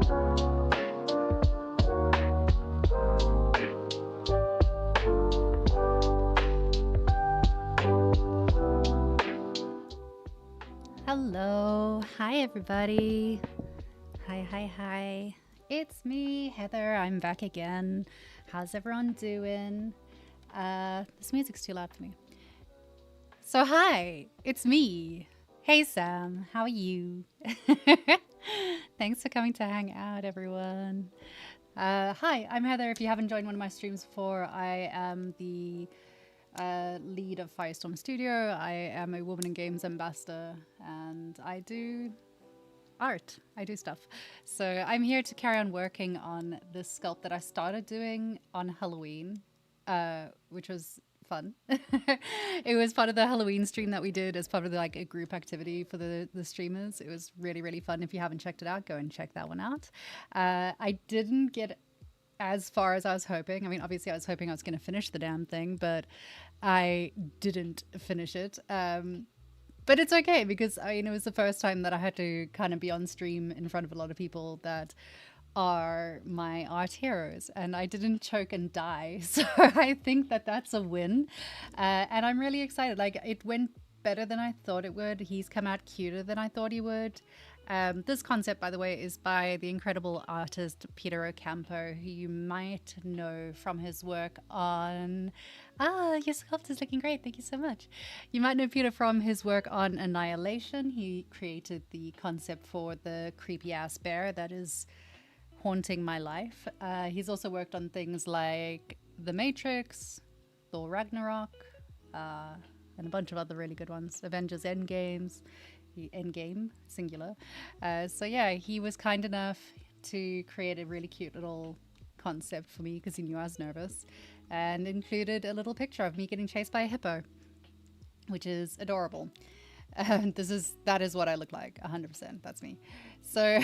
Hello. Hi, everybody. Hi. It's me, Heather. I'm back again. How's everyone doing? This music's too loud for me. So, hi, it's me. Hey, Sam. How are you? Thanks for coming to hang out, everyone. Hi, I'm Heather. If you haven't joined one of my streams before, I am the lead of Firestorm Studio. I am a Woman in Games ambassador, and I do art. I do stuff. So I'm here to carry on working on this sculpt that I started doing on Halloween, which was fun. It was part of the Halloween stream that we did as part of a group activity for the streamers. It was really fun. If you haven't checked it out, go and check that one out. I didn't get as far as I was hoping. I mean, obviously, I was hoping I was going to finish the damn thing, but I didn't finish it. But it's okay because I mean, it was the first time that I had to kind of be on stream in front of a lot of people that are my art heroes, and I didn't choke and die. So I think that that's a win. And I'm really excited. Like, it went better than I thought it would. He's come out cuter than I thought he would. This concept, by the way, is by the incredible artist Peter Ocampo, who you might know from his work on... your sculpt is looking great. Thank you so much. You might know Peter from his work on Annihilation. He created the concept for the creepy-ass bear that is haunting my life. He's also worked on things like The Matrix, Thor Ragnarok, and a bunch of other really good ones. Avengers Endgame, singular. So yeah, he was kind enough to create a really cute little concept for me because he knew I was nervous, and included a little picture of me getting chased by a hippo, which is adorable. That is what I look like, 100%. That's me. So,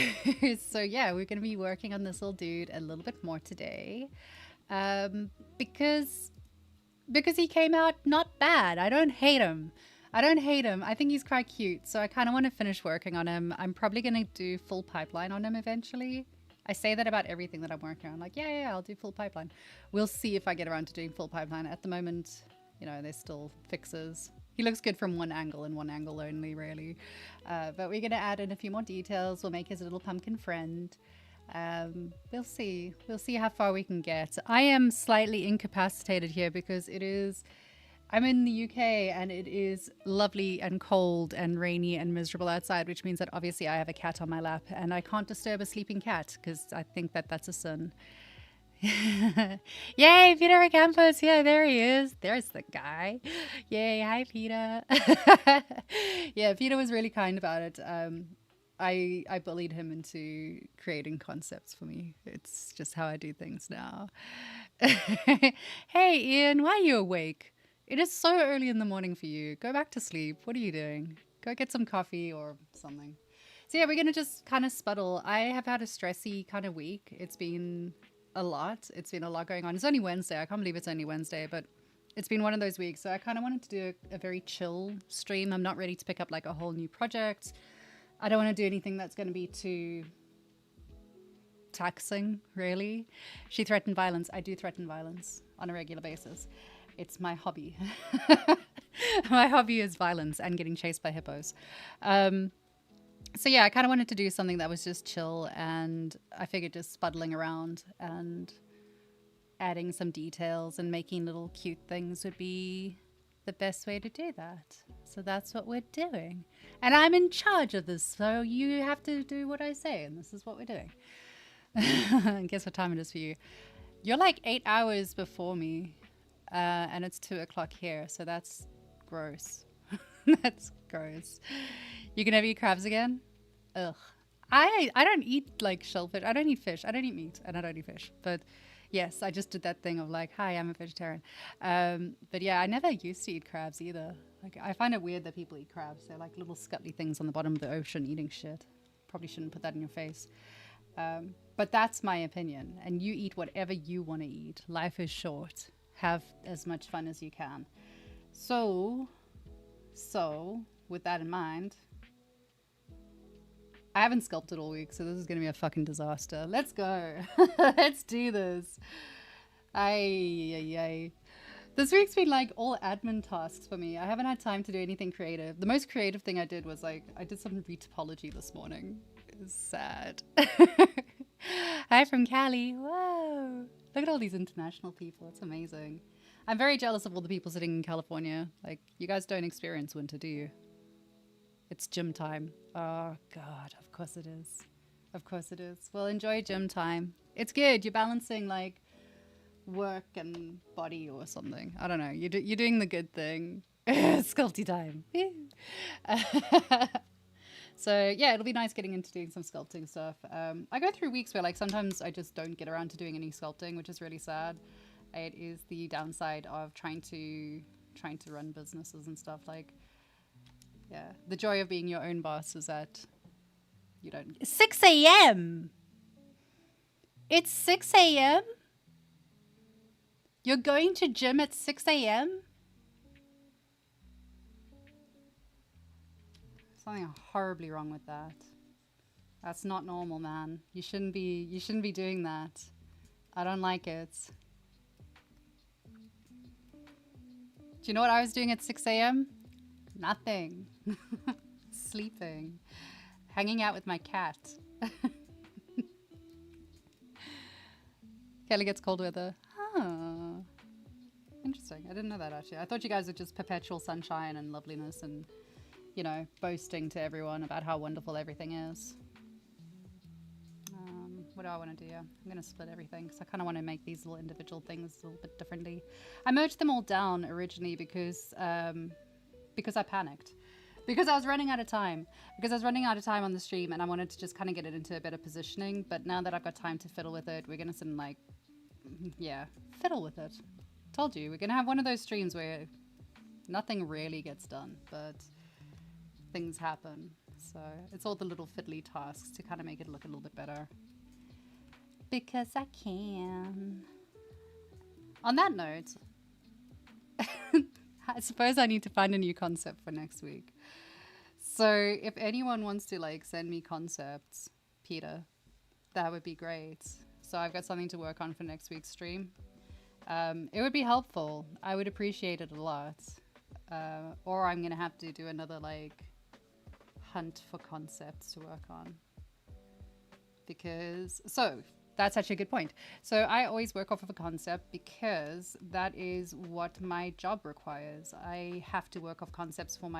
so yeah, we're going to be working on this little dude a little bit more today, because he came out not bad. I don't hate him. I think he's quite cute. So I kind of want to finish working on him. I'm probably going to do full pipeline on him eventually. I say that about everything that I'm working on. Like, yeah, I'll do full pipeline. We'll see if I get around to doing full pipeline. At the moment, you know, there's still fixes. He looks good from one angle and one angle only, really. But we're going to add in a few more details. We'll make his little pumpkin friend. We'll see. We'll see how far we can get. I am slightly incapacitated here because I'm in the UK and it is lovely and cold and rainy and miserable outside, which means that obviously I have a cat on my lap and I can't disturb a sleeping cat because I think that that's a sin. Yay, Peter Campos. Yeah, there he is. There's the guy. Yay. Hi, Peter. Yeah, Peter was really kind about it. I bullied him into creating concepts for me. It's just how I do things now. Hey, Ian, why are you awake? It is so early in the morning for you. Go back to sleep. What are you doing? Go get some coffee or something. So yeah, we're going to just kind of spuddle. I have had a stressy kind of week. It's been a lot. It's been a lot going on. It's only Wednesday. I can't believe it's only Wednesday, but it's been one of those weeks. So I kind of wanted to do a very chill stream. I'm not ready to pick up like a whole new project. I don't want to do anything that's going to be too taxing, really. She threatened violence. I do threaten violence on a regular basis. It's my hobby. My hobby is violence and getting chased by hippos. So yeah, I kind of wanted to do something that was just chill, and I figured just spuddling around and adding some details and making little cute things would be the best way to do that. So that's what we're doing. And I'm in charge of this, so you have to do what I say, and this is what we're doing. Guess what time it is for you? You're like 8 hours before me, and it's 2 o'clock here, so that's gross. That's gross. You gonna eat crabs again? Ugh. I don't eat like shellfish. I don't eat fish. I don't eat meat, and I don't eat fish. But yes, I just did that thing of like, hi, I'm a vegetarian. But yeah, I never used to eat crabs either. Like, I find it weird that people eat crabs. They're like little scuttly things on the bottom of the ocean eating shit. Probably shouldn't put that in your face. But that's my opinion. And you eat whatever you want to eat. Life is short. Have as much fun as you can. So with that in mind, I haven't sculpted all week, so this is going to be a fucking disaster. Let's go. Let's do this. Ay. This week's been like all admin tasks for me. I haven't had time to do anything creative. The most creative thing I did was like, I did some retopology this morning. It's sad. Hi from Cali. Whoa. Look at all these international people. It's amazing. I'm very jealous of all the people sitting in California. Like, you guys don't experience winter, do you? It's gym time. Oh, God. Of course it is. Of course it is. Well, enjoy gym time. It's good. You're balancing, like, work and body or something. I don't know. You're doing the good thing. Sculpty time. So, yeah, it'll be nice getting into doing some sculpting stuff. I go through weeks where, like, sometimes I just don't get around to doing any sculpting, which is really sad. It is the downside of trying to run businesses and stuff. Like, yeah, the joy of being your own boss is that you don't. 6 a.m. It's 6 a.m. You're going to gym at 6 a.m. Something horribly wrong with that. That's not normal, man. You shouldn't be doing that. I don't like it. Do you know what I was doing at 6 a.m.? Nothing. Sleeping. Hanging out with my cat. Kelly gets cold weather. Oh. Interesting. I didn't know that, actually. I thought you guys were just perpetual sunshine and loveliness and, you know, boasting to everyone about how wonderful everything is. What do I want to do? I'm going to split everything because I kind of want to make these little individual things a little bit differently. I merged them all down originally because I panicked. Because I was running out of time. Because I was running out of time on the stream and I wanted to just kind of get it into a better positioning. But now that I've got time to fiddle with it, we're going to sit and like, yeah, fiddle with it. Told you, we're going to have one of those streams where nothing really gets done, but things happen. So it's all the little fiddly tasks to kind of make it look a little bit better. Because I can. On that note, I suppose I need to find a new concept for next week. So if anyone wants to like send me concepts, Peter, that would be great. So I've got something to work on for next week's stream. It would be helpful. I would appreciate it a lot. Or I'm going to have to do another like hunt for concepts to work on. Because, that's actually a good point. So I always work off of a concept because that is what my job requires. I have to work off concepts for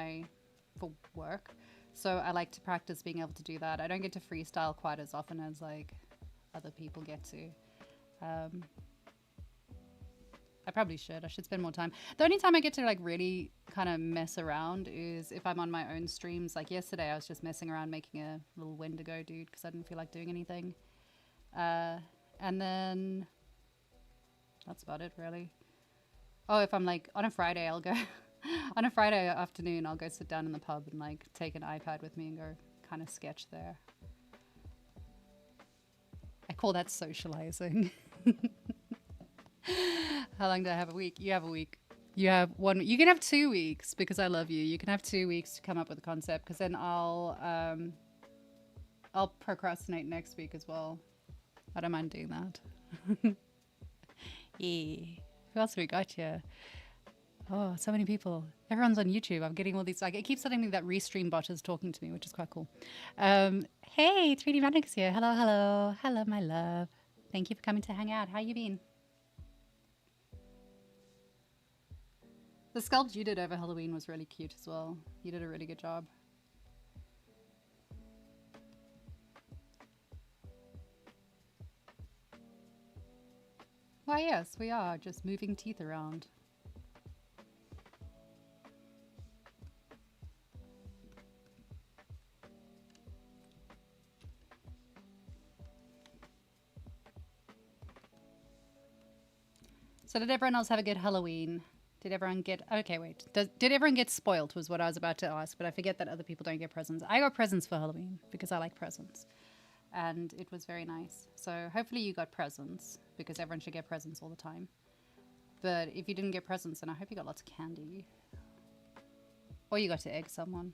work. So I like to practice being able to do that. I don't get to freestyle quite as often as like other people get to. I probably should. I should spend more time. The only time I get to like really kind of mess around is if I'm on my own streams. Like yesterday, I was just messing around making a little Wendigo dude because I didn't feel like doing anything. And then that's about it, really. Oh, if I'm like on a Friday, I'll go on a Friday afternoon, I'll go sit down in the pub and like take an iPad with me and go kind of sketch there. I call that socializing. How long do I have a week? You have a week. You have one. You can have 2 weeks because I love you. You can have 2 weeks to come up with a concept because then I'll procrastinate next week as well. I don't mind doing that. Yeah. Who else have we got here? Oh, so many people. Everyone's on YouTube. I'm getting all these. Like, it keeps telling me that Restream bot is talking to me, which is quite cool. Hey, 3D Madnix here. Hello, hello. Hello, my love. Thank you for coming to hang out. How you been? The sculpt you did over Halloween was really cute as well. You did a really good job. Why, yes, we are just moving teeth around. So did everyone else have a good Halloween? Did everyone get... Okay, wait. Did everyone get spoiled was what I was about to ask, but I forget that other people don't get presents. I got presents for Halloween because I like presents. And it was very nice. So hopefully you got presents because everyone should get presents all the time. But if you didn't get presents, then I hope you got lots of candy. Or you got to egg someone.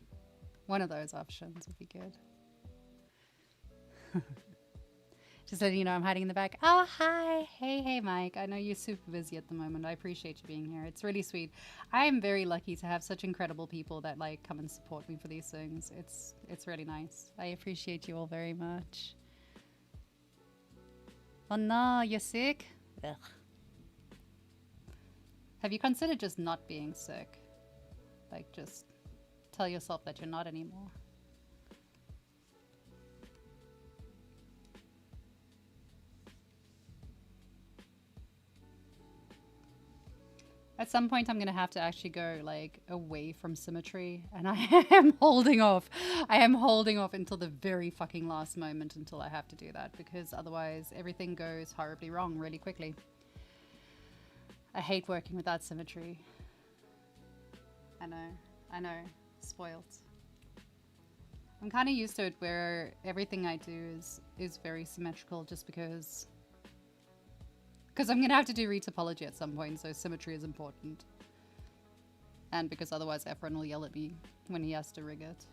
One of those options would be good. Just letting you know I'm hiding in the back. Oh, hi. Hey, Mike. I know you're super busy at the moment. I appreciate you being here. It's really sweet. I am very lucky to have such incredible people that like come and support me for these things. It's really nice. I appreciate you all very much. Oh no, you're sick? Ugh. Have you considered just not being sick? Like just tell yourself that you're not anymore. At some point, I'm going to have to actually go like away from symmetry, and I am holding off. I am holding off until the very fucking last moment until I have to do that, because otherwise everything goes horribly wrong really quickly. I hate working without symmetry. I know, spoiled. I'm kind of used to it where everything I do is very symmetrical just because I'm going to have to do retopology at some point, so symmetry is important. And because otherwise Efron will yell at me when he has to rig it.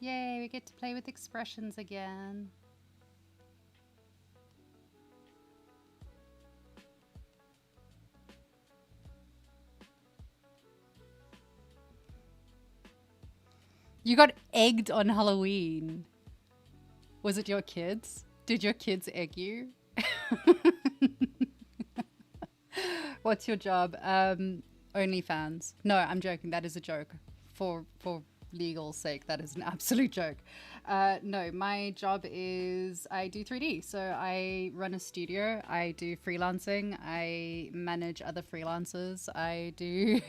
Yay, we get to play with expressions again. You got egged on Halloween. Was it your kids? Did your kids egg you? What's your job? OnlyFans. No, I'm joking. That is a joke. For legal sake, that is an absolute joke. No, my job is I do 3D. So I run a studio. I do freelancing. I manage other freelancers. I do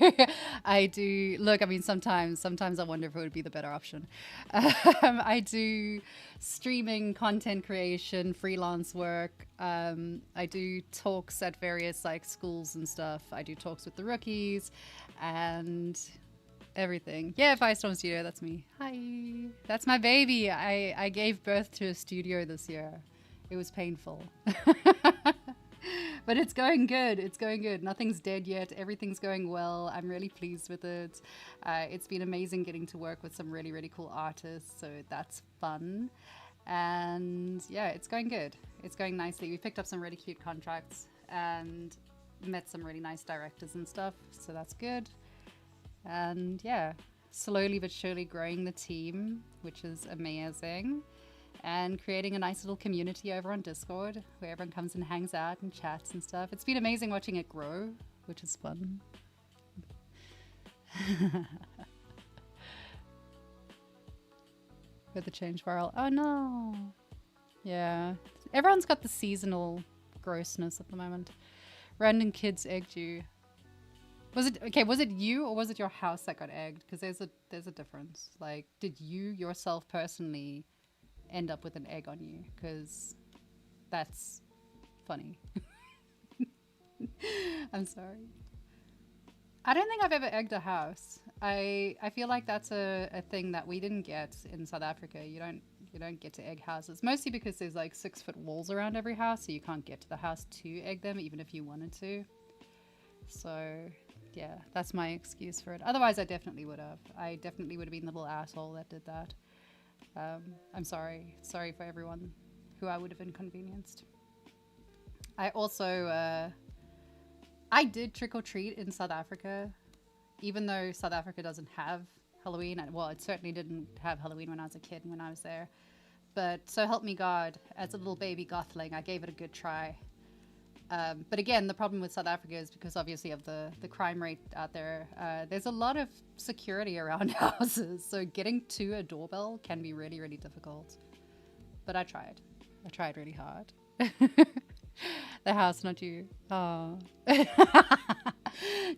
look, I mean, sometimes I wonder if it would be the better option. I do streaming, content creation, freelance work. I do talks at various like schools and stuff. I do talks with the rookies and everything. Yeah, Firestorm Studio, that's me. Hi. That's my baby. I gave birth to a studio this year. It was painful. But it's going good. It's going good. Nothing's dead yet. Everything's going well. I'm really pleased with it. It's been amazing getting to work with some really, really cool artists. So that's fun. And yeah, it's going good. It's going nicely. We picked up some really cute contracts and met some really nice directors and stuff. So that's good. And yeah, slowly but surely growing the team, which is amazing, and creating a nice little community over on Discord where everyone comes and hangs out and chats and stuff. It's been amazing watching it grow, which is fun. With the change viral. Oh no. Yeah, everyone's got the seasonal grossness at the moment. Random kids egged you. Was it you or was it your house that got egged? Because there's a difference. Like, did you yourself personally end up with an egg on you? Because that's funny. I'm sorry. I don't think I've ever egged a house. I feel like that's a thing that we didn't get in South Africa. You don't get to egg houses. Mostly because there's like 6-foot walls around every house, so you can't get to the house to egg them even if you wanted to. So yeah, that's my excuse for it. Otherwise, I definitely would have. I definitely would have been the little asshole that did that. I'm sorry. Sorry for everyone who I would have inconvenienced. I also, I did trick or treat in South Africa, even though South Africa doesn't have Halloween. Well, it certainly didn't have Halloween when I was a kid and when I was there. But so help me God, as a little baby gothling, I gave it a good try. But again, the problem with South Africa is because obviously of the crime rate out there, there's a lot of security around houses. So getting to a doorbell can be really, really difficult. But I tried. I tried really hard. The house, not you. Oh.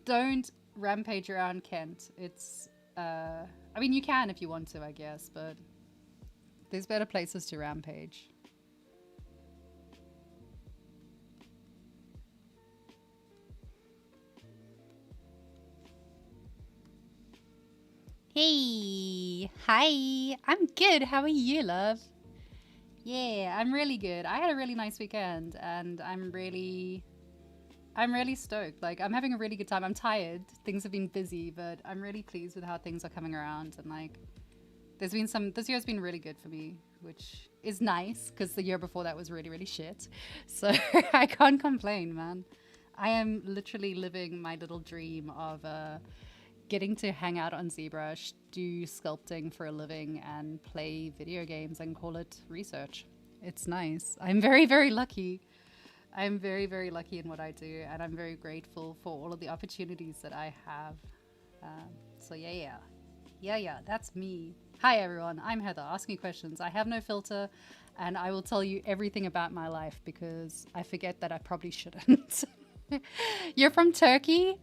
Don't rampage around Kent. It's, I mean, you can if you want to, I guess, but there's better places to rampage. Hey, hi, I'm good. How are you, love? Yeah, I'm really good. I had a really nice weekend and I'm really I'm really stoked. Like, I'm having a really good time. I'm tired. Things have been busy, but I'm really pleased with how things are coming around. And like, this year's been really good for me, which is nice because the year before that was really, really shit. So I can't complain, man. I am literally living my little dream of getting to hang out on ZBrush, do sculpting for a living, and play video games and call it research. It's nice. I'm very, very lucky. I'm very, very lucky in what I do, and I'm very grateful for all of the opportunities that I have. So yeah, that's me. Hi everyone, I'm Heather, asking questions. I have no filter, and I will tell you everything about my life because I forget that I probably shouldn't. You're from Turkey?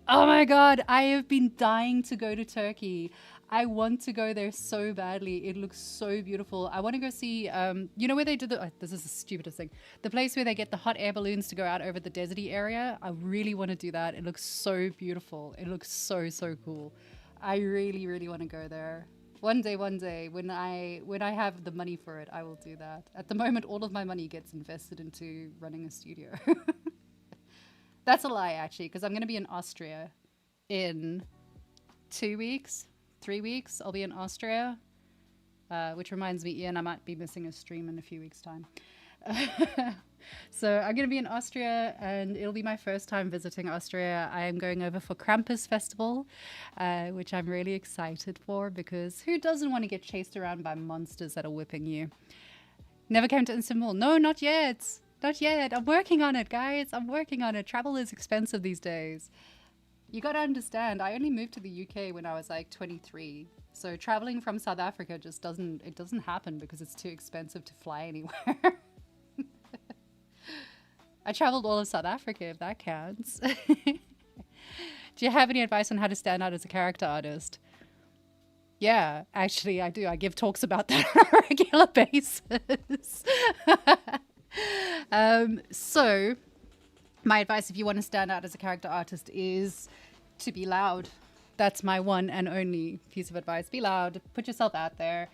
Oh my god, I have been dying to go to Turkey. I want to go there so badly. It looks so beautiful. I want to go see, you know where they do this is the stupidest thing. The place where they get the hot air balloons to go out over the deserty area. I really want to do that. It looks so beautiful. It looks so, so cool. I really, really want to go there. One day, when I have the money for it, I will do that. At the moment, all of my money gets invested into running a studio. That's a lie, actually, because I'm going to be in Austria in 2 weeks. 3 weeks, I'll be in Austria, which reminds me, Ian, I might be missing a stream in a few weeks' time. So I'm going to be in Austria, and it'll be my first time visiting Austria. I am going over for Krampus Festival, which I'm really excited for, because who doesn't want to get chased around by monsters that are whipping you? Never came to Istanbul. No, not yet. Not yet. I'm working on it, guys. I'm working on it. Travel is expensive these days. You gotta understand, I only moved to the UK when I was like 23. So traveling from South Africa just doesn't happen because it's too expensive to fly anywhere. I traveled all of South Africa, if that counts. Do you have any advice on how to stand out as a character artist? Yeah, actually I do. I give talks about that on a regular basis. So my advice if you want to stand out as a character artist is to be loud. That's my one and only piece of advice. Be loud, put yourself out there.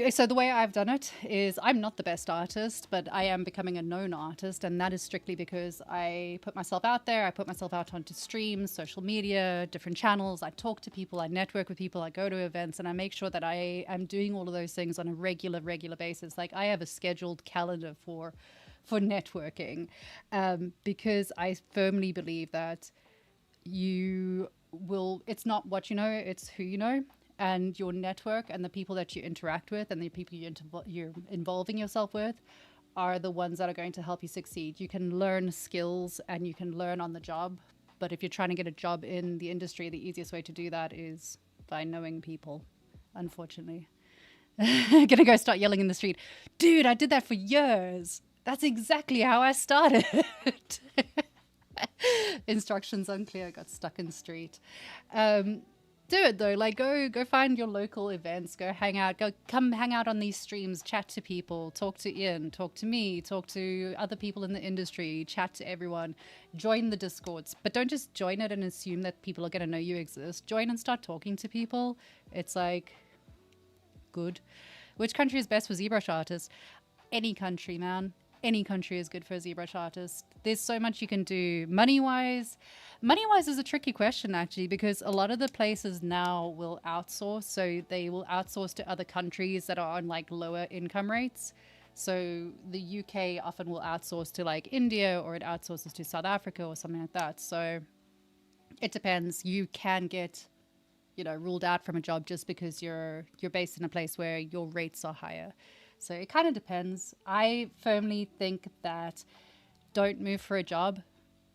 So the way I've done it is I'm not the best artist, but I am becoming a known artist, and that is strictly because I put myself out there. I put myself out onto streams, social media, different channels. I talk to people, I network with people, I go to events, and I make sure that I am doing all of those things on a regular basis. Like I have a scheduled calendar for networking, because I firmly believe that it's not what you know, it's who you know. And your network and the people that you interact with and the people you're involving yourself with are the ones that are going to help you succeed. You can learn skills and you can learn on the job. But if you're trying to get a job in the industry, the easiest way to do that is by knowing people, unfortunately. Gonna go start yelling in the street. Dude, I did that for years. That's exactly how I started. Instructions unclear, got stuck in the street. Do it though, like go find your local events, go hang out, come hang out on these streams, chat to people, talk to Ian, talk to me, talk to other people in the industry, chat to everyone, join the Discords, but don't just join it and assume that people are going to know you exist. Join and start talking to people. It's like, good. Which country is best for ZBrush artists? Any country, man. Any country is good for a ZBrush artist. There's so much you can do. Money-wise is a tricky question, actually, because a lot of the places now will outsource. So they will outsource to other countries that are on like lower income rates. So the UK often will outsource to like India, or it outsources to South Africa or something like that. So it depends. You can get, ruled out from a job just because you're based in a place where your rates are higher. So it kind of depends. I firmly think that don't move for a job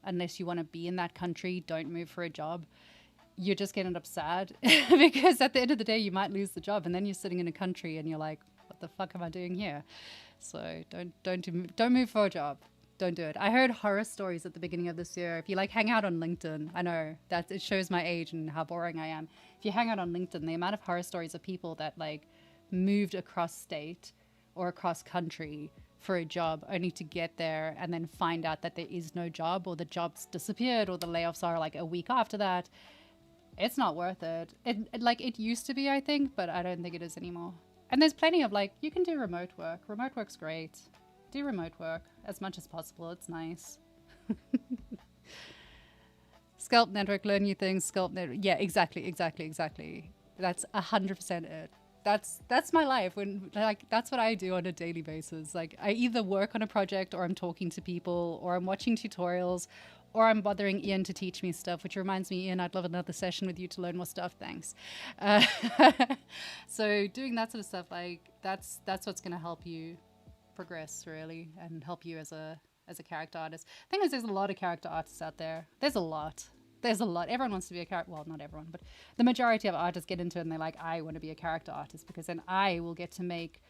unless you want to be in that country. Don't move for a job. You're just going to end up sad because at the end of the day, you might lose the job, and then you're sitting in a country and you're like, what the fuck am I doing here? So don't move for a job. Don't do it. I heard horror stories at the beginning of this year. If you like hang out on LinkedIn, I know that it shows my age and how boring I am. If you hang out on LinkedIn, the amount of horror stories of people that like moved across state or across country for a job only to get there and then find out that there is no job, or the job's disappeared, or the layoffs are like a week after that. It's not worth it. It used to be, I think, but I don't think it is anymore. And there's plenty of like, you can do remote work. Remote work's great. Do remote work as much as possible. It's nice. Sculpt network, learn new things, sculpt network. Yeah, exactly. That's 100% it. That's my life. When like that's what I do on a daily basis. Like I either work on a project, or I'm talking to people, or I'm watching tutorials, or I'm bothering Ian to teach me stuff. Which reminds me, Ian, I'd love another session with you to learn more stuff. Thanks. Uh, so doing that sort of stuff, like that's what's going to help you progress really, and help you as a character artist. Thing is, there's a lot of character artists out there. There's a lot. Everyone wants to be a character. Well, not everyone, but the majority of artists get into it and they're like, I want to be a character artist because then I will get to make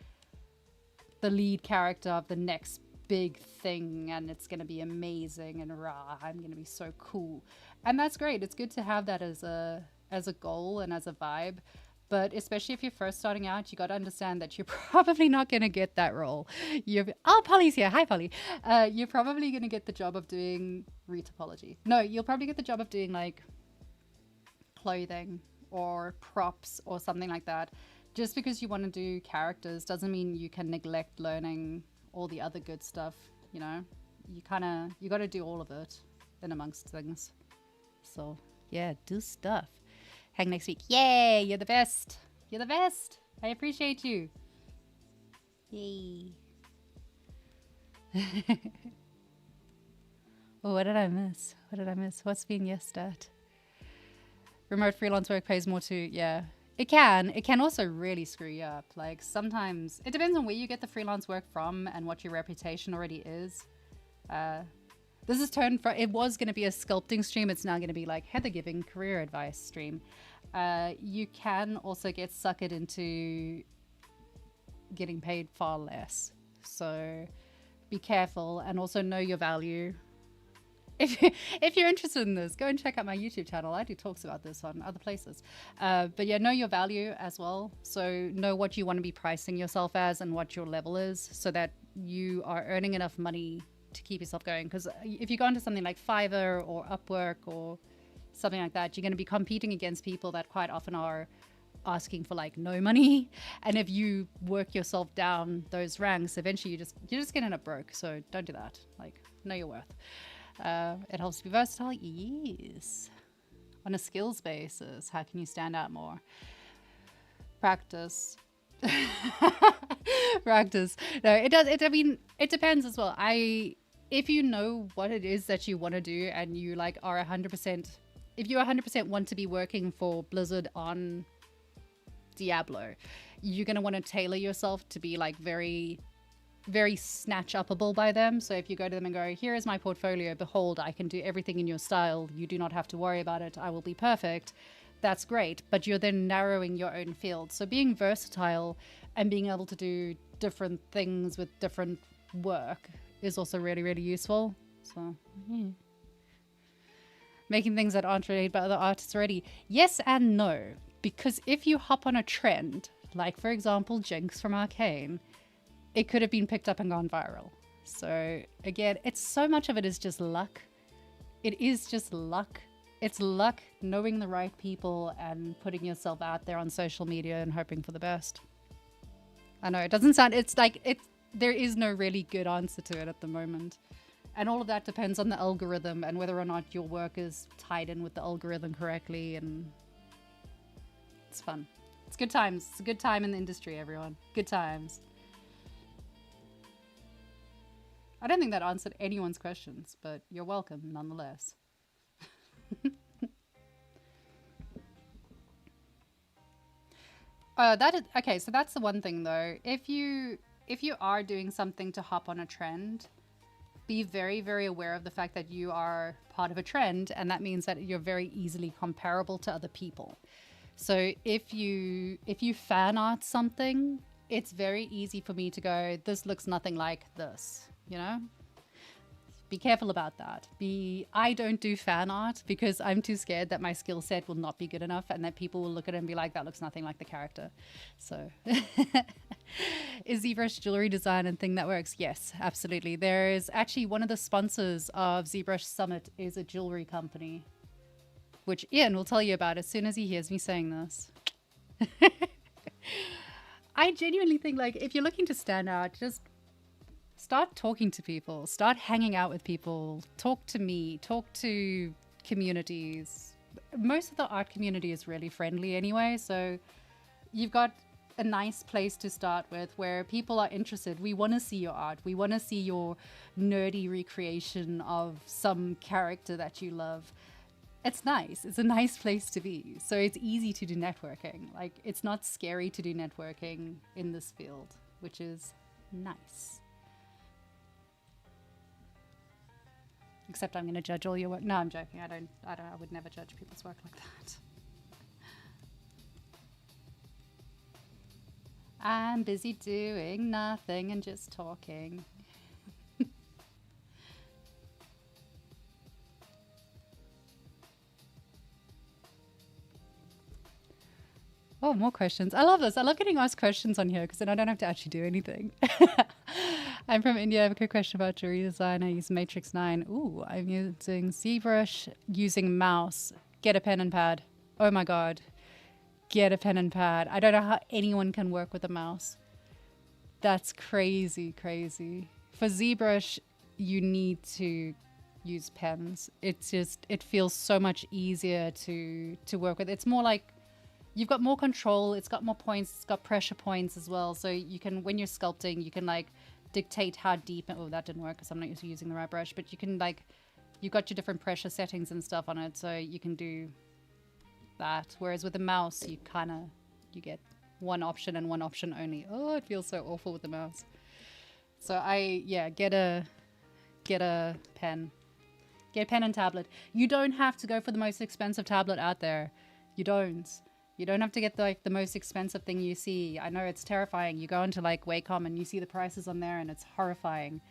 the lead character of the next big thing and it's going to be amazing and rah, I'm going to be so cool. And that's great. It's good to have that as a goal and as a vibe. But especially if you're first starting out, you got to understand that you're probably not going to get that role. Polly's here. Hi, Polly. You're probably going to get the job of doing retopology. No, you'll probably get the job of doing like clothing or props or something like that. Just because you want to do characters doesn't mean you can neglect learning all the other good stuff. You know, you got to do all of it in amongst things. So yeah, do stuff. Hang next week. Yay, you're the best. You're the best. I appreciate you. Yay. Oh, what did I miss? What's being yesed at? Remote freelance work pays more too. Yeah, it can. It can also really screw you up. Like sometimes it depends on where you get the freelance work from and what your reputation already is. This is turned from, it was going to be a sculpting stream. It's now going to be like Heather giving career advice stream. You can also get suckered into getting paid far less. Be careful and also know your value. If you're interested in this, go and check out my YouTube channel. I do talks about this on other places. But yeah, know your value as well. So know what you want to be pricing yourself as and what your level is so that you are earning enough money to keep yourself going. Because if you go into something like Fiverr or Upwork or something like that, you're going to be competing against people that quite often are asking for like no money. And if you work yourself down those ranks, eventually you're just going to end up broke. So don't do that. Like, know your worth. It helps to be versatile. Yes. On a skills basis, how can you stand out more? Practice. Practice. No, it does. I mean, it depends as well. If you know what it is that you want to do and you like are 100%, if you 100% want to be working for Blizzard on Diablo, you're going to want to tailor yourself to be like very, very snatch upable by them. So if you go to them and go, here is my portfolio, behold, I can do everything in your style. You do not have to worry about it. I will be perfect. That's great. But you're then narrowing your own field. So being versatile and being able to do different things with different work is also really, really useful. So yeah. Making things that aren't related by other artists already. Yes and no. Because if you hop on a trend, like for example, Jinx from Arcane, it could have been picked up and gone viral. So again, it's so much of it is just luck. It is just luck. It's luck knowing the right people and putting yourself out there on social media and hoping for the best. I know it doesn't sound, it's like, there is no really good answer to it at the moment. And all of that depends on the algorithm and whether or not your work is tied in with the algorithm correctly. And it's fun. It's good times. It's a good time in the industry, everyone. Good times. I don't think that answered anyone's questions, but you're welcome nonetheless. Okay, so that's the one thing though. If you are doing something to hop on a trend, be very, very aware of the fact that you are part of a trend, and that means that you're very easily comparable to other people. So if you fan art something, it's very easy for me to go, this looks nothing like this, you know? Be careful about that. I don't do fan art because I'm too scared that my skill set will not be good enough and that people will look at it and be like, that looks nothing like the character. So is ZBrush jewelry design and thing that works? Yes, absolutely. There is actually one of the sponsors of ZBrush Summit is a jewelry company, which Ian will tell you about as soon as he hears me saying this. I genuinely think like if you're looking to stand out, just start talking to people, start hanging out with people, talk to me, talk to communities. Most of the art community is really friendly anyway, so you've got a nice place to start with where people are interested. We want to see your art. We want to see your nerdy recreation of some character that you love. It's nice. It's a nice place to be. So it's easy to do networking. Like, it's not scary to do networking in this field, which is nice. Except I'm going to judge all your work. No, I'm joking. I would never judge people's work like that. I'm busy doing nothing and just talking. Oh, more questions. I love this. I love getting asked questions on here because then I don't have to actually do anything. I'm from India. I have a quick question about jewelry design. I use Matrix 9. Ooh, I'm using ZBrush, using mouse. Get a pen and pad. Oh my God. Get a pen and pad. I don't know how anyone can work with a mouse. That's crazy, crazy. For ZBrush, you need to use pens. It's just, it feels so much easier to work with. It's more like, you've got more control, it's got more points, it's got pressure points as well. So you can, when you're sculpting, you can like dictate how deep, oh, that didn't work because I'm not using the right brush, but you can like, you've got your different pressure settings and stuff on it. So you can do that. Whereas with the mouse, you kind of, you get one option and one option only. Oh, it feels so awful with the mouse. So get a pen. Get a pen and tablet. You don't have to go for the most expensive tablet out there. You don't. You don't have to get the most expensive thing you see. I know it's terrifying. You go into like Wacom and you see the prices on there and it's horrifying.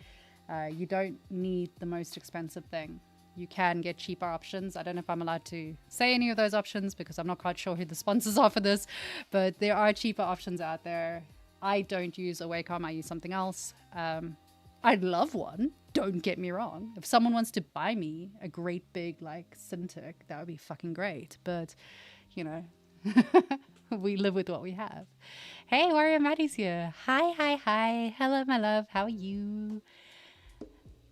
You don't need the most expensive thing. You can get cheaper options. I don't know if I'm allowed to say any of those options because I'm not quite sure who the sponsors are for this, but there are cheaper options out there. I don't use a Wacom. I use something else. I'd love one. Don't get me wrong. If someone wants to buy me a great big like Cintiq, that would be fucking great. But, you know, we live with what we have. Hey, Warrior Maddie's here. Hi. Hello, my love. How are you?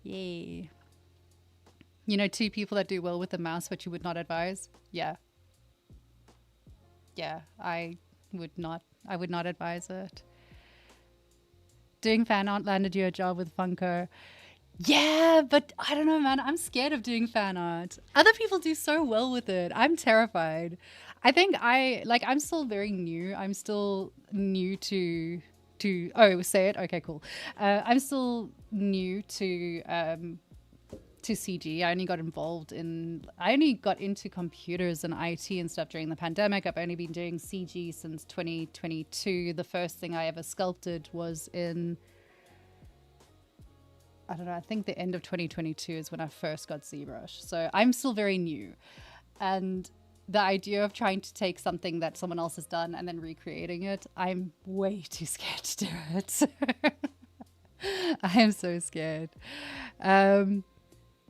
Yay. You know, two people that do well with the mouse, but you would not advise? Yeah. Yeah, I would not advise it. Doing fan art landed you a job with Funko. Yeah, but I don't know, man. I'm scared of doing fan art. Other people do so well with it. I'm terrified. I think I'm still very new. I'm still new to oh, say it. Okay, cool. I'm still new to CG. I only got into computers and IT and stuff during the pandemic. I've only been doing CG since 2022. The first thing I ever sculpted was in, I don't know, I think the end of 2022 is when I first got ZBrush. So I'm still very new. And the idea of trying to take something that someone else has done and then recreating it, I'm way too scared to do it. I am so scared.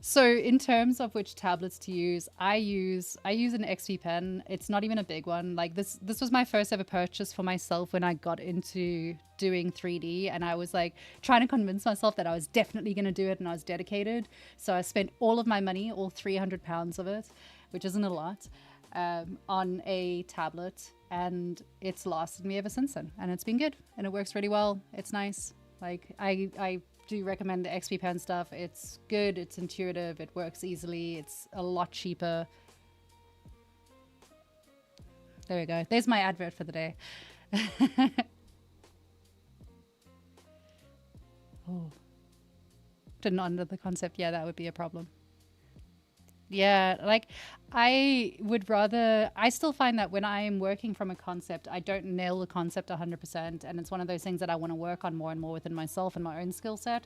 So in terms of which tablets to use, I use an XP pen. It's not even a big one. Like this was my first ever purchase for myself when I got into doing 3D, and I was like trying to convince myself that I was definitely going to do it and I was dedicated. So I spent all of my money, all 300 pounds of it, which isn't a lot, on a tablet, and it's lasted me ever since then. And it's been good and it works really well. It's nice. Like I do recommend the XP pen stuff. It's good, it's intuitive, it works easily, it's a lot cheaper. There we go. There's my advert for the day. Oh, didn't under the concept. Yeah, that would be a problem. Yeah, like I still find that when I'm working from a concept, I don't nail the concept 100%. And it's one of those things that I want to work on more and more within myself and my own skill set.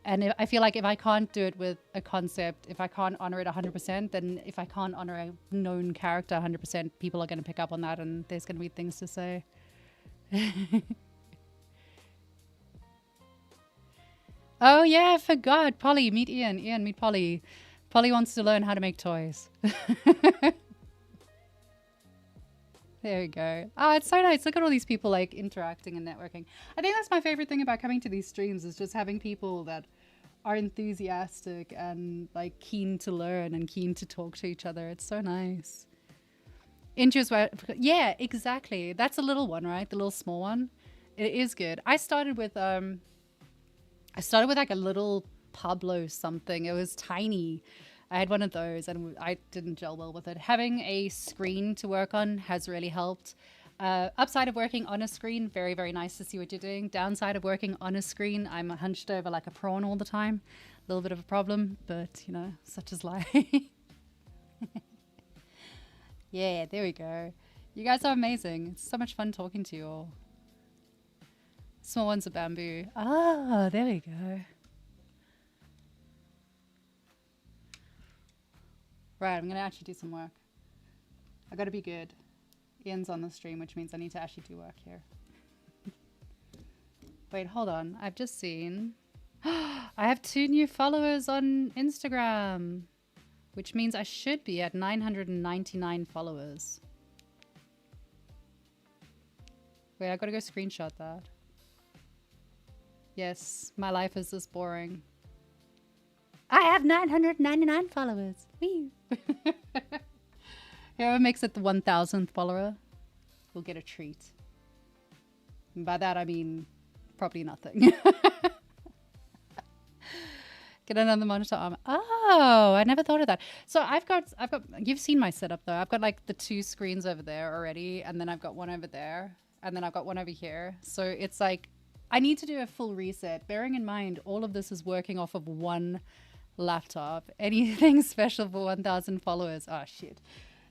And I feel like if I can't do it with a concept, if I can't honor it 100%, then if I can't honor a known character 100%, people are going to pick up on that and there's going to be things to say. Oh yeah, I forgot. Polly, meet Ian. Ian, meet Polly. Polly wants to learn how to make toys. There we go. Oh, it's so nice. Look at all these people like interacting and networking. I think that's my favorite thing about coming to these streams is just having people that are enthusiastic and like keen to learn and keen to talk to each other. It's so nice. Interest, yeah, exactly. That's a little one, right? The little small one. It is good. I started with like a little Pablo something. It was tiny. I had one of those and I didn't gel well with it. Having a screen to work on has really helped. Upside of working on a screen, very, very nice to see what you're doing. Downside of working on a screen, I'm hunched over like a prawn all the time. A little bit of a problem, but you know, such is life. Yeah, there we go. You guys are amazing. It's so much fun talking to you all. Small ones of bamboo. Ah, there we go. Right, I'm going to actually do some work. I got to be good. Ian's on the stream, which means I need to actually do work here. Wait, hold on. I've just seen... I have 2 new followers on Instagram, which means I should be at 999 followers. Wait, I got to go screenshot that. Yes, my life is this boring. I have 999 followers. Whee! Whoever makes it the 1000th follower will get a treat. And by that I mean probably nothing. Get another monitor arm. Oh, I never thought of that. So I've got you've seen my setup though. I've got like the 2 screens over there already, and then I've got one over there, and then I've got one over here. So it's like I need to do a full reset, bearing in mind all of this is working off of one laptop. Anything special for 1000 followers? Oh shit.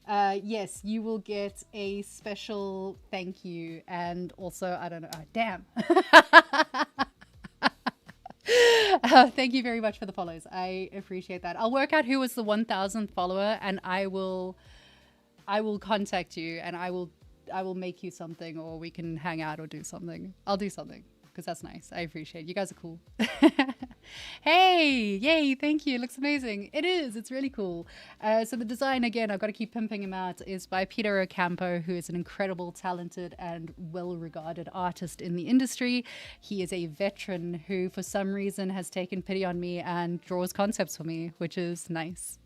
Yes, you will get a special thank you, and also I don't know. Damn. Thank you very much for the follows. I appreciate that. I'll work out who was the 1000th follower, and I will contact you, and I will make you something, or we can hang out or do something. I'll do something because that's nice. I appreciate it. You guys are cool. Hey, yay, thank you. It looks amazing. It is. It's really cool. So the design, again, I've got to keep pimping him out, is by Peter Ocampo, who is an incredible, talented, and well-regarded artist in the industry. He is a veteran who, for some reason, has taken pity on me and draws concepts for me, which is nice.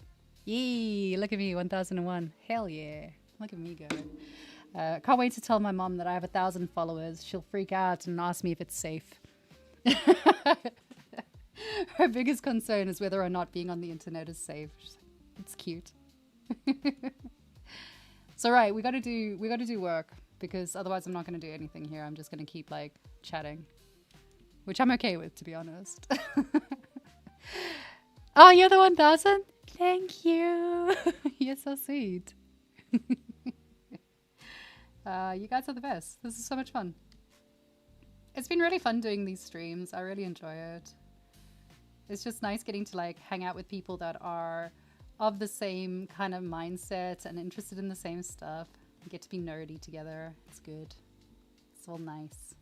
Yay, look at me, 1001. Hell yeah. Look at me go. Can't wait to tell my mom that I have 1000 followers. She'll freak out and ask me if it's safe. Her biggest concern is whether or not being on the internet is safe. She's like, it's cute. So right, we got to do work, because otherwise I'm not going to do anything here. I'm just going to keep like chatting, which I'm okay with, to be honest. Oh, you're the 1000? Thank you. You're so sweet. You guys are the best. This is so much fun. It's been really fun doing these streams. I really enjoy it. It's just nice getting to like hang out with people that are of the same kind of mindset and interested in the same stuff. We get to be nerdy together. It's good. It's all nice.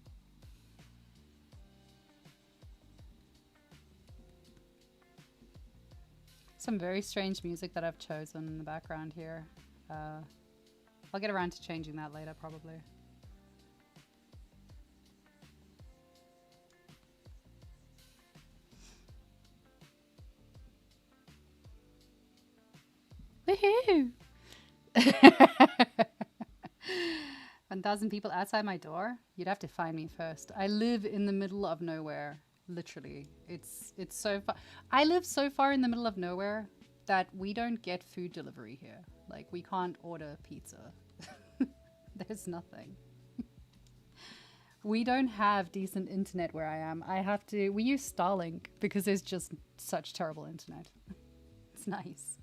Some very strange music that I've chosen in the background here. I'll get around to changing that later, probably. Woohoo! 1000 people outside my door? You'd have to find me first. I live in the middle of nowhere, literally. It's so far. I live so far in the middle of nowhere that we don't get food delivery here. Like, we can't order pizza. There's nothing. We don't have decent internet where I am. We use Starlink because there's just such terrible internet. It's nice.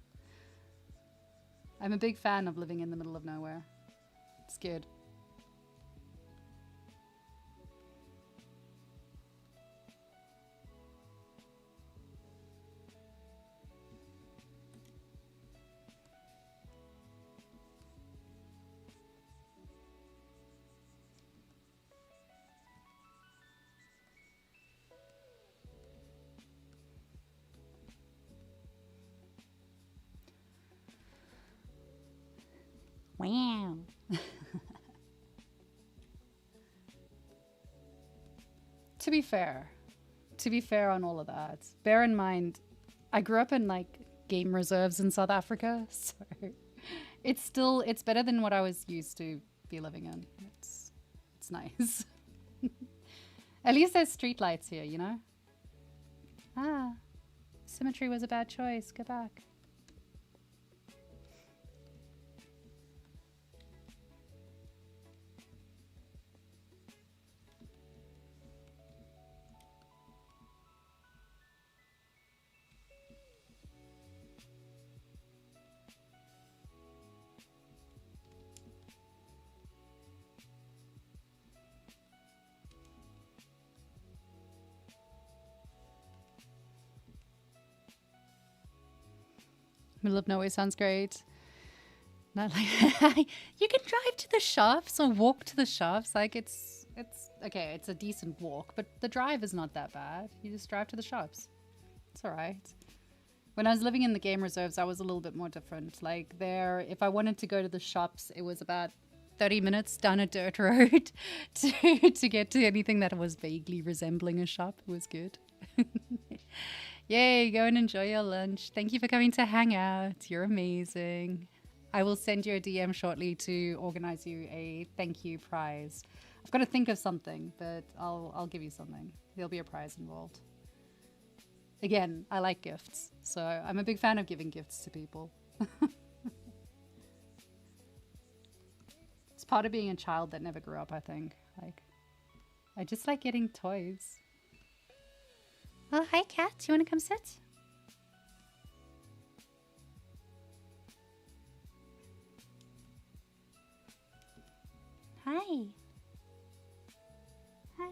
I'm a big fan of living in the middle of nowhere. It's good. Wow. to be fair, on all of that, bear in mind, I grew up in like game reserves in South Africa, so it's better than what I was used to be living in. It's nice. At least there's streetlights here, you know? Ah, symmetry was a bad choice. Go back. Middle of nowhere sounds great. Not like you can drive to the shops or walk to the shops. Like it's okay. It's a decent walk, but the drive is not that bad. You just drive to the shops. It's all right. When I was living in the game reserves, I was a little bit more different. Like there, if I wanted to go to the shops, it was about 30 minutes down a dirt road to get to anything that was vaguely resembling a shop. It was good. Yay, go and enjoy your lunch. Thank you for coming to hang out. You're amazing. I will send you a DM shortly to organize you a thank you prize. I've got to think of something, but I'll give you something. There'll be a prize involved. Again, I like gifts, so I'm a big fan of giving gifts to people. It's part of being a child that never grew up, I think. Like, I just like getting toys. Oh, hi, Kat. You want to come sit? Hi. Hi.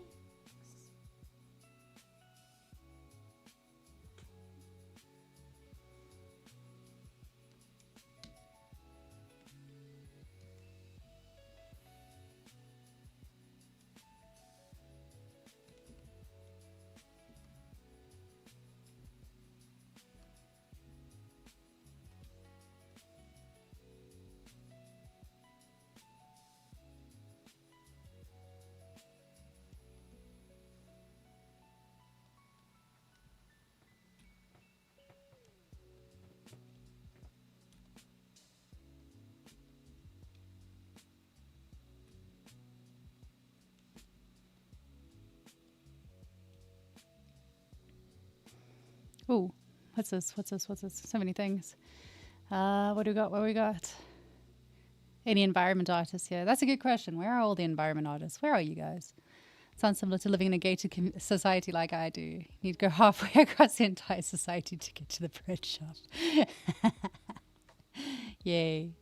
Oh, what's this? What's this? What's this? So many things. What do we got? What do we got? Any environment artists here? That's a good question. Where are all the environment artists? Where are you guys? Sounds similar to living in a gated society like I do. You need to go halfway across the entire society to get to the bread shop. Yay.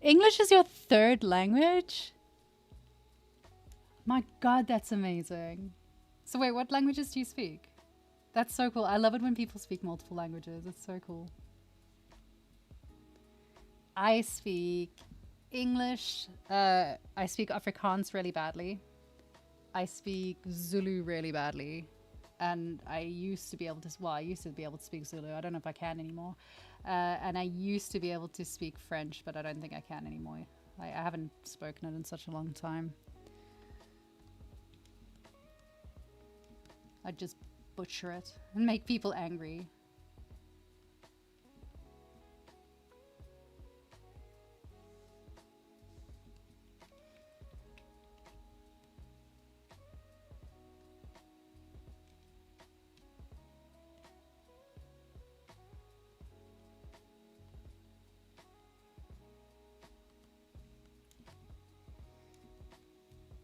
English is your third language? My God, that's amazing. So wait, what languages do you speak? That's so cool. I love it when people speak multiple languages. It's so cool. I speak English. I speak Afrikaans really badly. I speak Zulu really badly. And I used to be able to, well, I used to be able to speak Zulu. I don't know if I can anymore. And I used to be able to speak French, but I don't think I can anymore. I haven't spoken it in such a long time. I'd just butcher it and make people angry.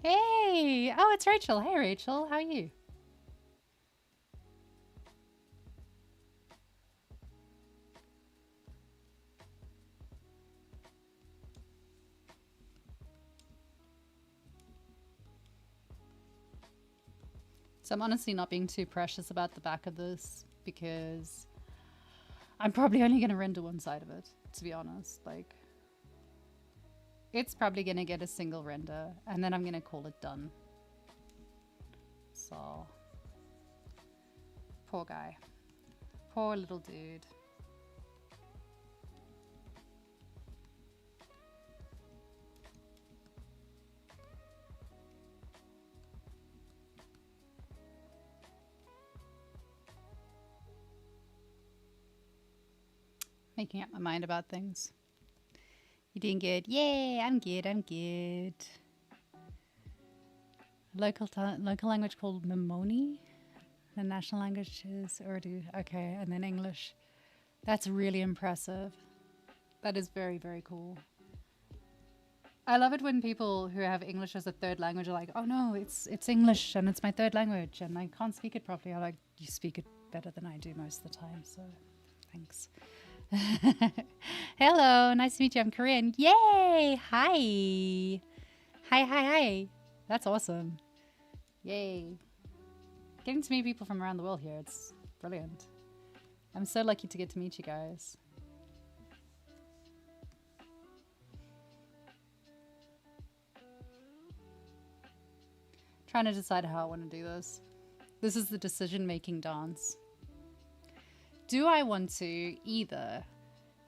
Hey! Oh, it's Rachel. Hey, Rachel. How are you? So I'm honestly not being too precious about the back of this because I'm probably only going to render one side of it, to be honest. Like, it's probably going to get a single render and then I'm going to call it done. So, poor guy. Poor little dude. Making up my mind about things. You doing good? Yay, I'm good, I'm good. Local language called Memoni. The national language is Urdu. Okay, and then English. That's really impressive. That is very, very cool. I love it when people who have English as a third language are like, oh no, it's English and it's my third language and I can't speak it properly. I'm like, you speak it better than I do most of the time, so thanks. Hello, nice to meet you. I'm Korean. Yay! Hi! Hi. That's awesome. Yay. Getting to meet people from around the world here, it's brilliant. I'm so lucky to get to meet you guys. Trying to decide how I want to do this. This is the decision-making dance. Do I want to either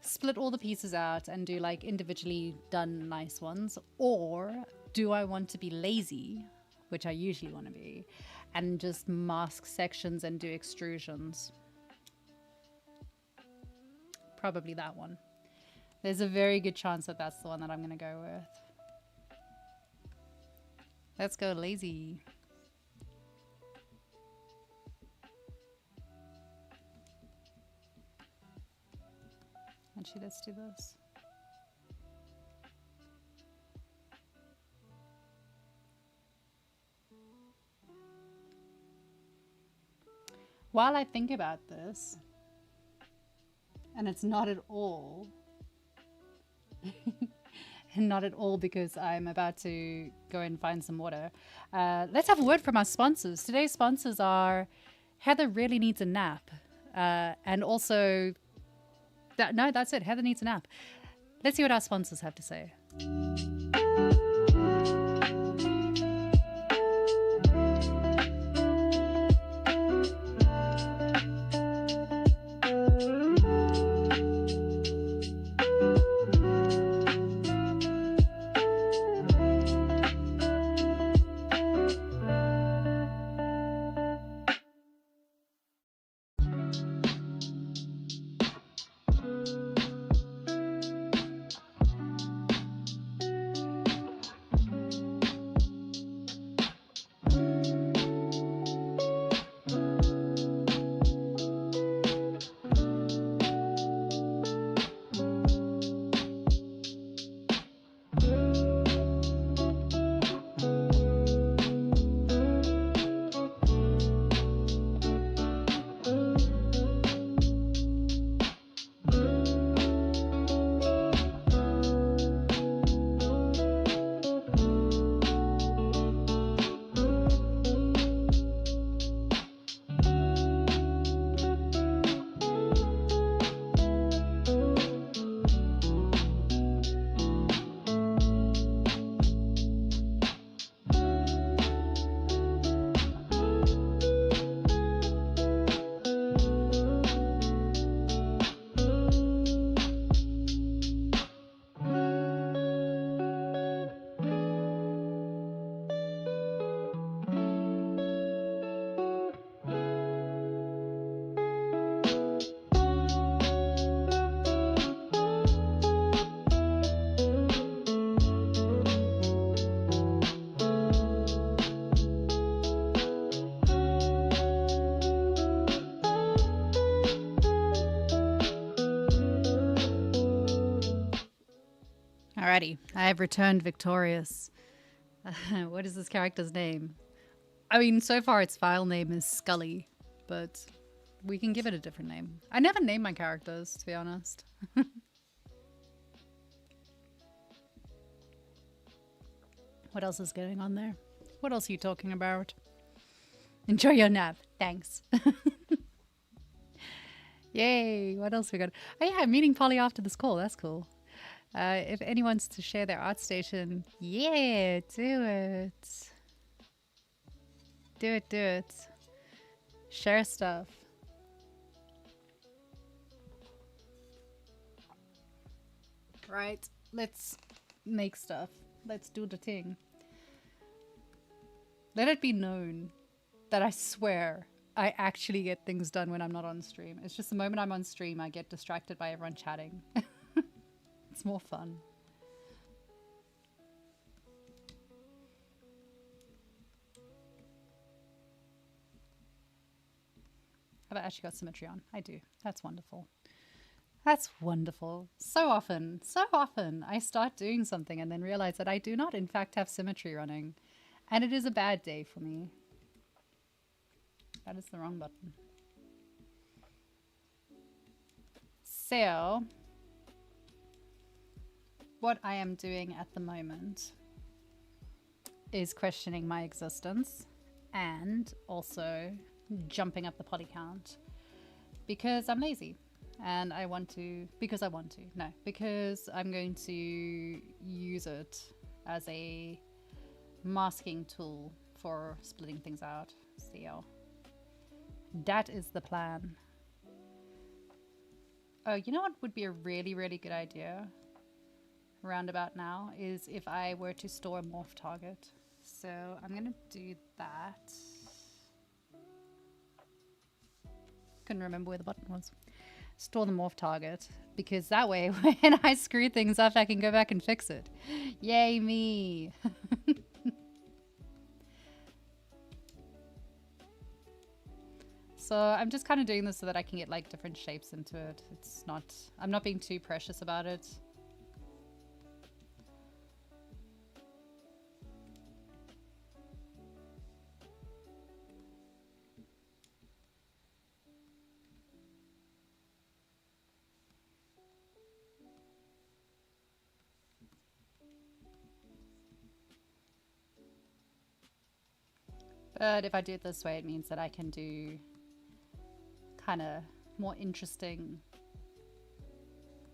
split all the pieces out and do like individually done nice ones, or do I want to be lazy, which I usually want to be, and just mask sections and do extrusions? Probably that one. There's a very good chance that that's the one that I'm going to go with. Let's go lazy. Actually, let's do this. While I think about this, and it's not at all and not at all because I'm about to go and find some water. Let's have a word from our sponsors. Today's sponsors are Heather Really Needs a Nap. And also, that's it. Heather needs a nap. Let's see what our sponsors have to say. Alrighty, I have returned victorious. What is this character's name? I mean, so far its file name is Scully, but we can give it a different name. I never name my characters, to be honest. What else is going on there? What else are you talking about? Enjoy your nap. Thanks. Yay, what else we got? Oh yeah, I'm meeting Polly after this call. That's cool. If anyone wants to share their art station, yeah, do it. Do it. Share stuff. Right, let's make stuff. Let's do the thing. Let it be known that I swear I actually get things done when I'm not on stream. It's just the moment I'm on stream, I get distracted by everyone chatting. It's more fun. Have I actually got symmetry on? I do. That's wonderful. That's wonderful. So often I start doing something and then realize that I do not in fact have symmetry running. And it is a bad day for me. That is the wrong button. So, what I am doing at the moment is questioning my existence and also jumping up the poly count because I'm lazy and I want to, because I'm going to use it as a masking tool for splitting things out. So that is the plan. Oh, you know what would be a really, really good idea around about now is if I were to store a morph target. So I'm gonna do that. Couldn't remember where the button was. Store the morph target, because that way when I screw things up I can go back and fix it. Yay me. So I'm just kind of doing this so that I can get like different shapes into it. It's not, I'm not being too precious about it. But if I do it this way, it means that I can do kind of more interesting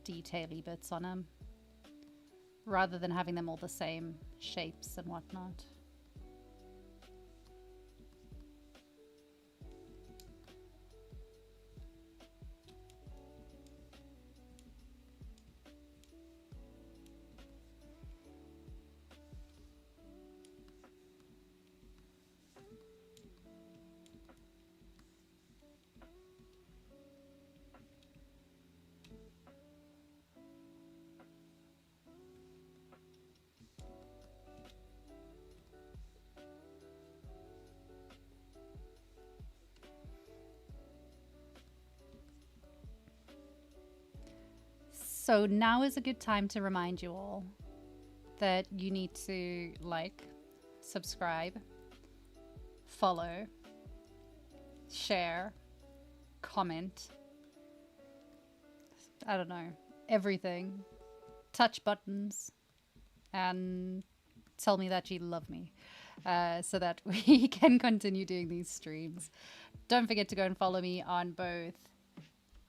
detail-y bits on them rather than having them all the same shapes and whatnot. So now is a good time to remind you all that you need to like, subscribe, follow, share, comment, I don't know, everything, touch buttons, and tell me that you love me so that we can continue doing these streams. Don't forget to go and follow me on both.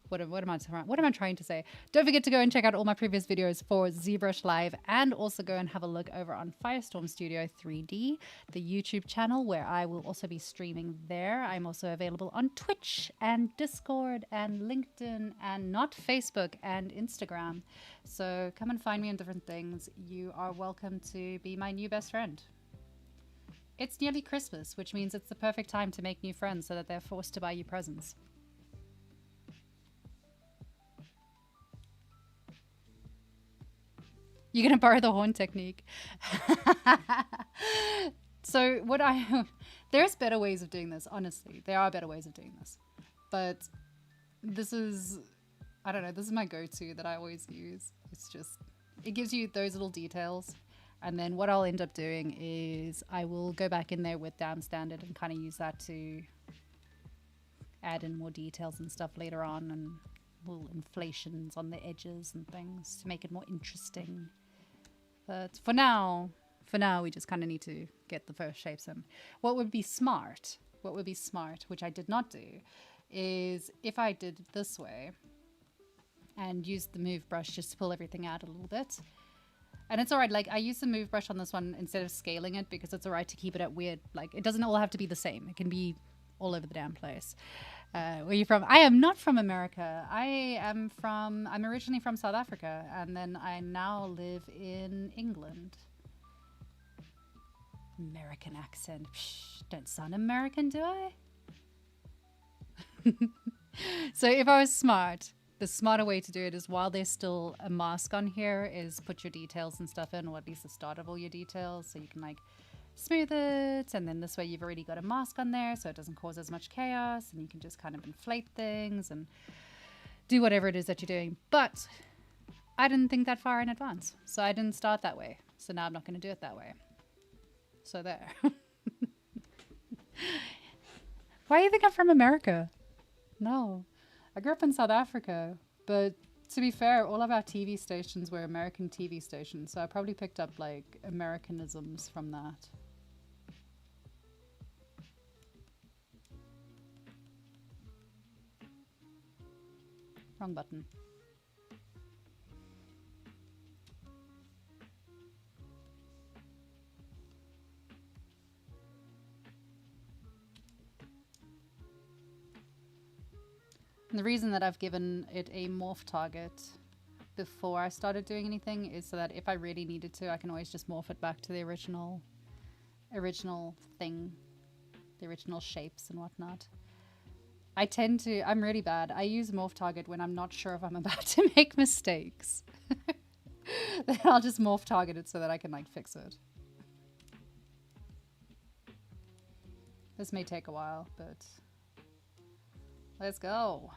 What am I trying to say? Don't forget to go and check out all my previous videos for ZBrush Live and also go and have a look over on Firestorm Studio 3D, the YouTube channel where I will also be streaming there. I'm also available on Twitch and Discord and LinkedIn and not Facebook and Instagram. So come and find me on different things. You are welcome to be my new best friend. It's nearly Christmas, which means it's the perfect time to make new friends so that they're forced to buy you presents. You're going to borrow the horn technique. So there's better ways of doing this, honestly. There are better ways of doing this. But this is, I don't know, this is my go-to that I always use. It's just, it gives you those little details. And then what I'll end up doing is I will go back in there with Damn Standard and kind of use that to add in more details and stuff later on and little inflations on the edges and things to make it more interesting. But for now, we just kind of need to get the first shapes in. What would be smart, which I did not do, is if I did it this way and used the move brush just to pull everything out a little bit. And it's all right, like I use the move brush on this one instead of scaling it because it's all right to keep it at weird, like it doesn't all have to be the same. It can be all over the damn place. Where are you from? I am not from America. I'm originally from South Africa, and then I now live in England. American accent. Psh, don't sound American, do I? So if I was smart, the smarter way to do it is while there's still a mask on here is put your details and stuff in, or at least the start of all your details, so you can like smooth it, and then this way you've already got a mask on there so it doesn't cause as much chaos, and you can just kind of inflate things and do whatever it is that you're doing. But I didn't think that far in advance, so I didn't start that way, so now I'm not going to do it that way. So there. Why do you think I'm from America? No, I grew up in South Africa, but to be fair, all of our TV stations were American TV stations, so I probably picked up like Americanisms from that. Wrong button. And the reason that I've given it a morph target before I started doing anything is so that if I really needed to, I can always just morph it back to the original thing, the original shapes and whatnot. I'm really bad. I use morph target when I'm not sure if I'm about to make mistakes. Then I'll just morph target it so that I can like fix it. This may take a while, but let's go.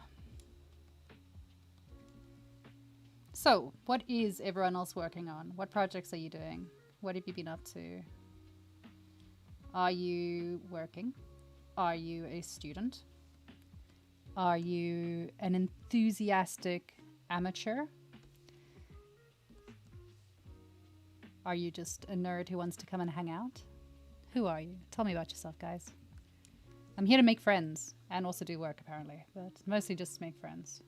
So, what is everyone else working on? What projects are you doing? What have you been up to? Are you working? Are you a student? Are you an enthusiastic amateur? Are you just a nerd who wants to come and hang out? Who are you? Tell me about yourself, guys. I'm here to make friends and also do work, apparently, but mostly just make friends.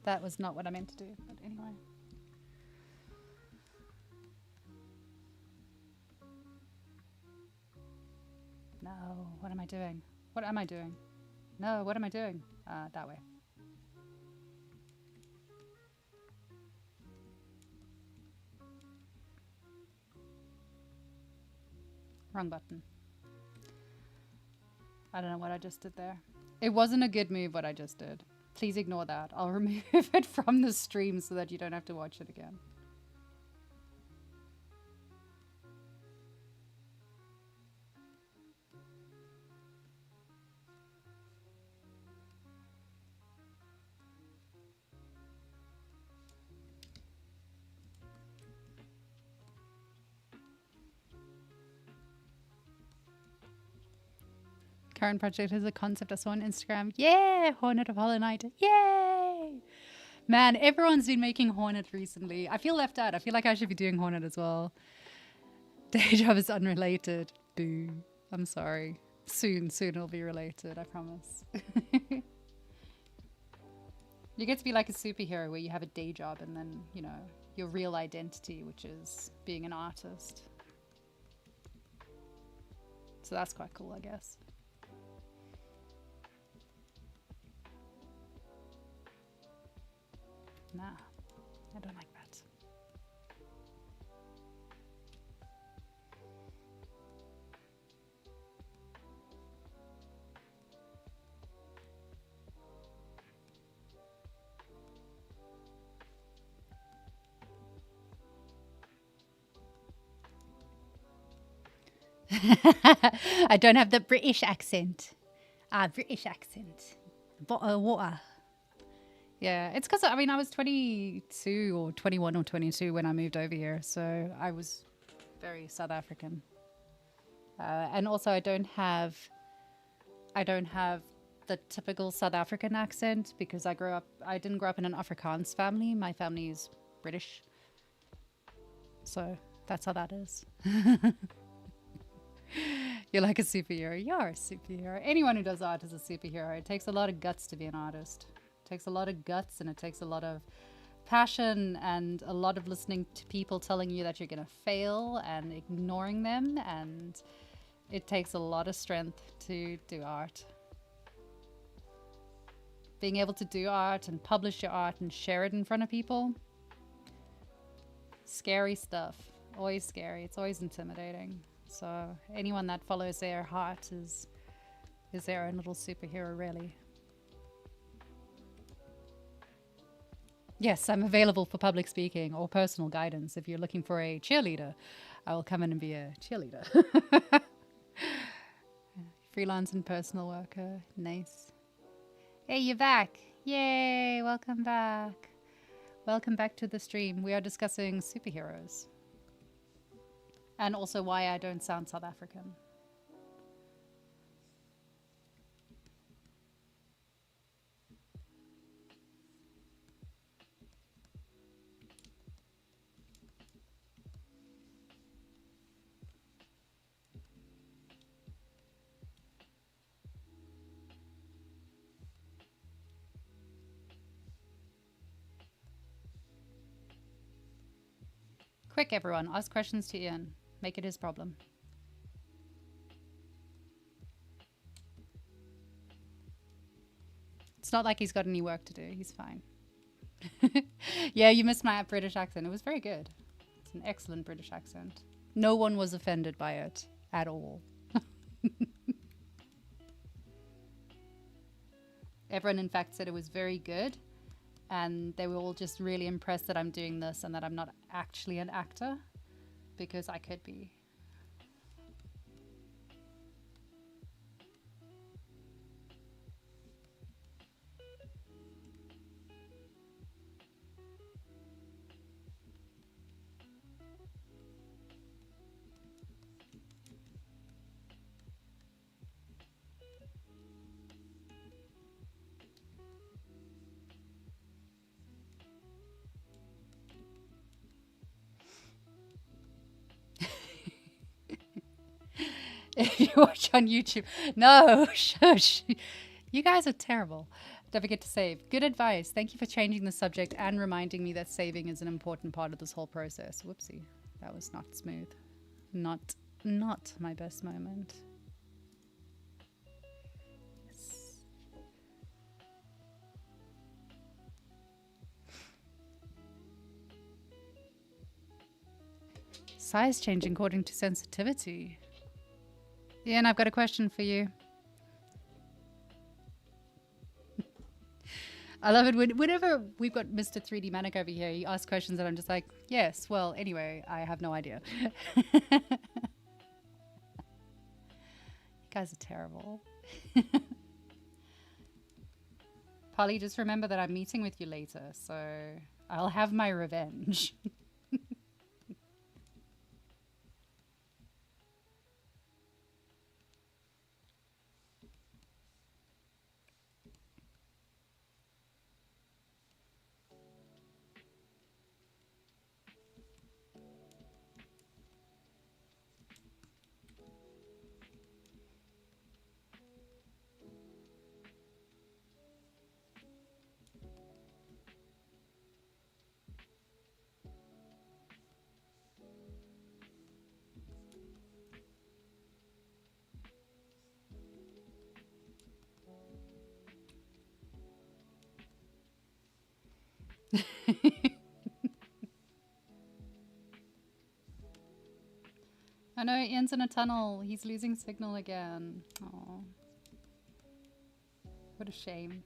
That was not what I meant to do, but anyway. No, what am I doing? What am I doing? No, what am I doing? That way. Wrong button. I don't know what I just did there. It wasn't a good move what I just did. Please ignore that. I'll remove it from the stream so that you don't have to watch it again. Current project is a concept I saw on Instagram. Yeah, Hornet of Hollow Knight. Yay! Man, everyone's been making Hornet recently. I feel left out. I feel like I should be doing Hornet as well. Day job is unrelated. Boo. I'm sorry. Soon it'll be related, I promise. You get to be like a superhero where you have a day job and then, you know, your real identity, which is being an artist. So that's quite cool, I guess. Nah, I don't like that. I don't have the British accent. British accent. Bottle of water. Yeah, it's because, I mean, I was 22 or 21 or 22 when I moved over here. So I was very South African. And also I don't have the typical South African accent because I didn't grow up in an Afrikaans family. My family is British. So that's how that is. You're like a superhero. You're a superhero. Anyone who does art is a superhero. It takes a lot of guts to be an artist. It takes a lot of guts and it takes a lot of passion and a lot of listening to people telling you that you're going to fail and ignoring them. And it takes a lot of strength to do art. Being able to do art and publish your art and share it in front of people. Scary stuff. Always scary. It's always intimidating. So anyone that follows their heart is their own little superhero, really. Yes, I'm available for public speaking or personal guidance. If you're looking for a cheerleader, I will come in and be a cheerleader. Freelance and personal worker. Nice. Hey, you're back. Yay, welcome back. Welcome back to the stream. We are discussing superheroes. And also why I don't sound South African. Quick, everyone. Ask questions to Ian. Make it his problem. It's not like he's got any work to do. He's fine. Yeah, you missed my British accent. It was very good. It's an excellent British accent. No one was offended by it at all. Everyone, in fact, said it was very good. And they were all just really impressed that I'm doing this and that I'm not actually an actor, because I could be. If you watch on YouTube. No, shush. You guys are terrible. Don't forget to save. Good advice. Thank you for changing the subject and reminding me that saving is an important part of this whole process. Whoopsie. That was not smooth. Not my best moment. Yes. Size changing according to sensitivity. Ian, I've got a question for you. I love it whenever we've got Mr. 3D Manic over here, he asks questions and I'm just like, yes, well, anyway, I have no idea. You guys are terrible. Polly, just remember that I'm meeting with you later, so I'll have my revenge. I know, Ian's in a tunnel. He's losing signal again. Oh, what a shame.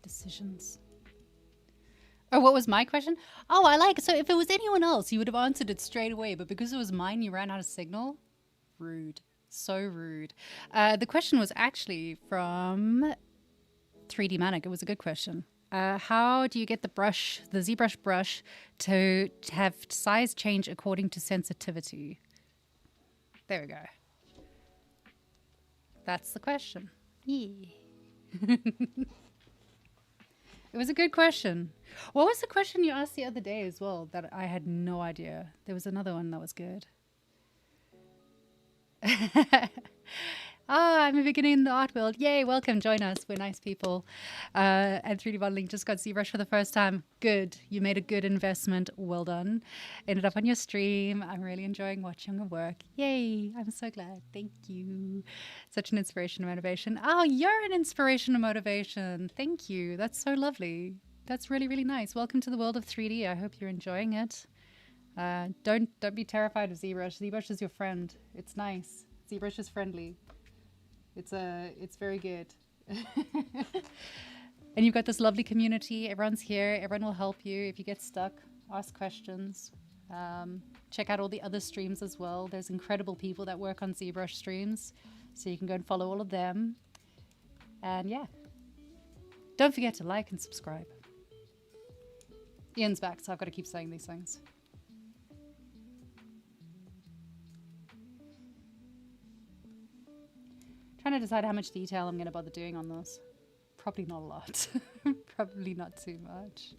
Decisions. Oh, what was my question? Oh, I like. So if it was anyone else, you would have answered it straight away. But because it was mine, you ran out of signal. Rude. So rude. The question was actually from 3D Manic. It was a good question. How do you get the ZBrush brush, to have size change according to sensitivity? There we go. That's the question. Yeah. It was a good question. What was the question you asked the other day as well that I had no idea? There was another one that was good. I'm a beginner in the art world. Yay, welcome, join us. We're nice people. And 3D modeling just got ZBrush for the first time. Good. You made a good investment. Well done. Ended up on your stream. I'm really enjoying watching your work. Yay. I'm so glad. Thank you. Such an inspiration and motivation. Oh, you're an inspiration and motivation. Thank you. That's so lovely. That's really, really nice. Welcome to the world of 3D. I hope you're enjoying it. Don't be terrified of ZBrush. ZBrush is your friend. It's nice. ZBrush is friendly. It's very good. And you've got this lovely community. Everyone's here. Everyone will help you if you get stuck. Ask questions. Check out all the other streams as well. There's incredible people that work on ZBrush streams, so you can go and follow all of them. And yeah, don't forget to like and subscribe. Ian's back, so I've got to keep saying these things. Trying to decide how much detail I'm going to bother doing on this. Probably not a lot. Probably not too much.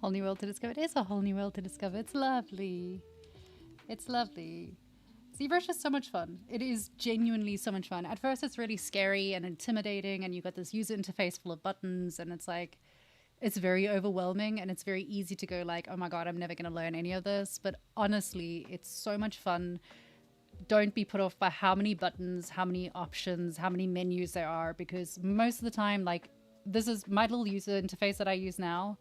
Whole new world to discover. It is a whole new world to discover. It's lovely. It's lovely. ZBrush is so much fun. It is genuinely so much fun. At first it's really scary and intimidating, and you've got this user interface full of buttons, and it's like, it's very overwhelming, and it's very easy to go like, oh my God, I'm never going to learn any of this. But honestly, it's so much fun. Don't be put off by how many buttons, how many options, how many menus there are, because most of the time, like, this is my little user interface that I use now.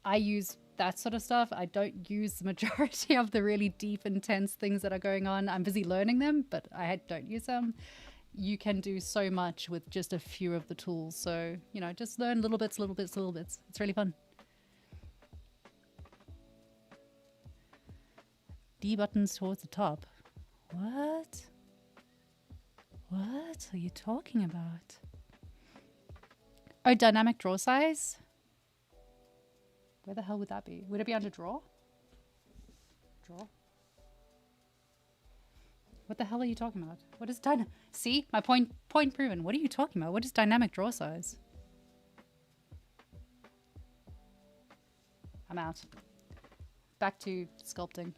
I use that sort of stuff. I don't use the majority of the really deep, intense things that are going on. I'm busy learning them, but I don't use them. You can do so much with just a few of the tools. So, you know, just learn little bits, little bits, little bits. It's really fun. D buttons towards the top. What? What are you talking about? Oh, dynamic draw size? Where the hell would that be? Would it be under draw? Draw? What the hell are you talking about? What is dynamic? See? My point proven. What are you talking about? What is dynamic draw size? I'm out. Back to sculpting.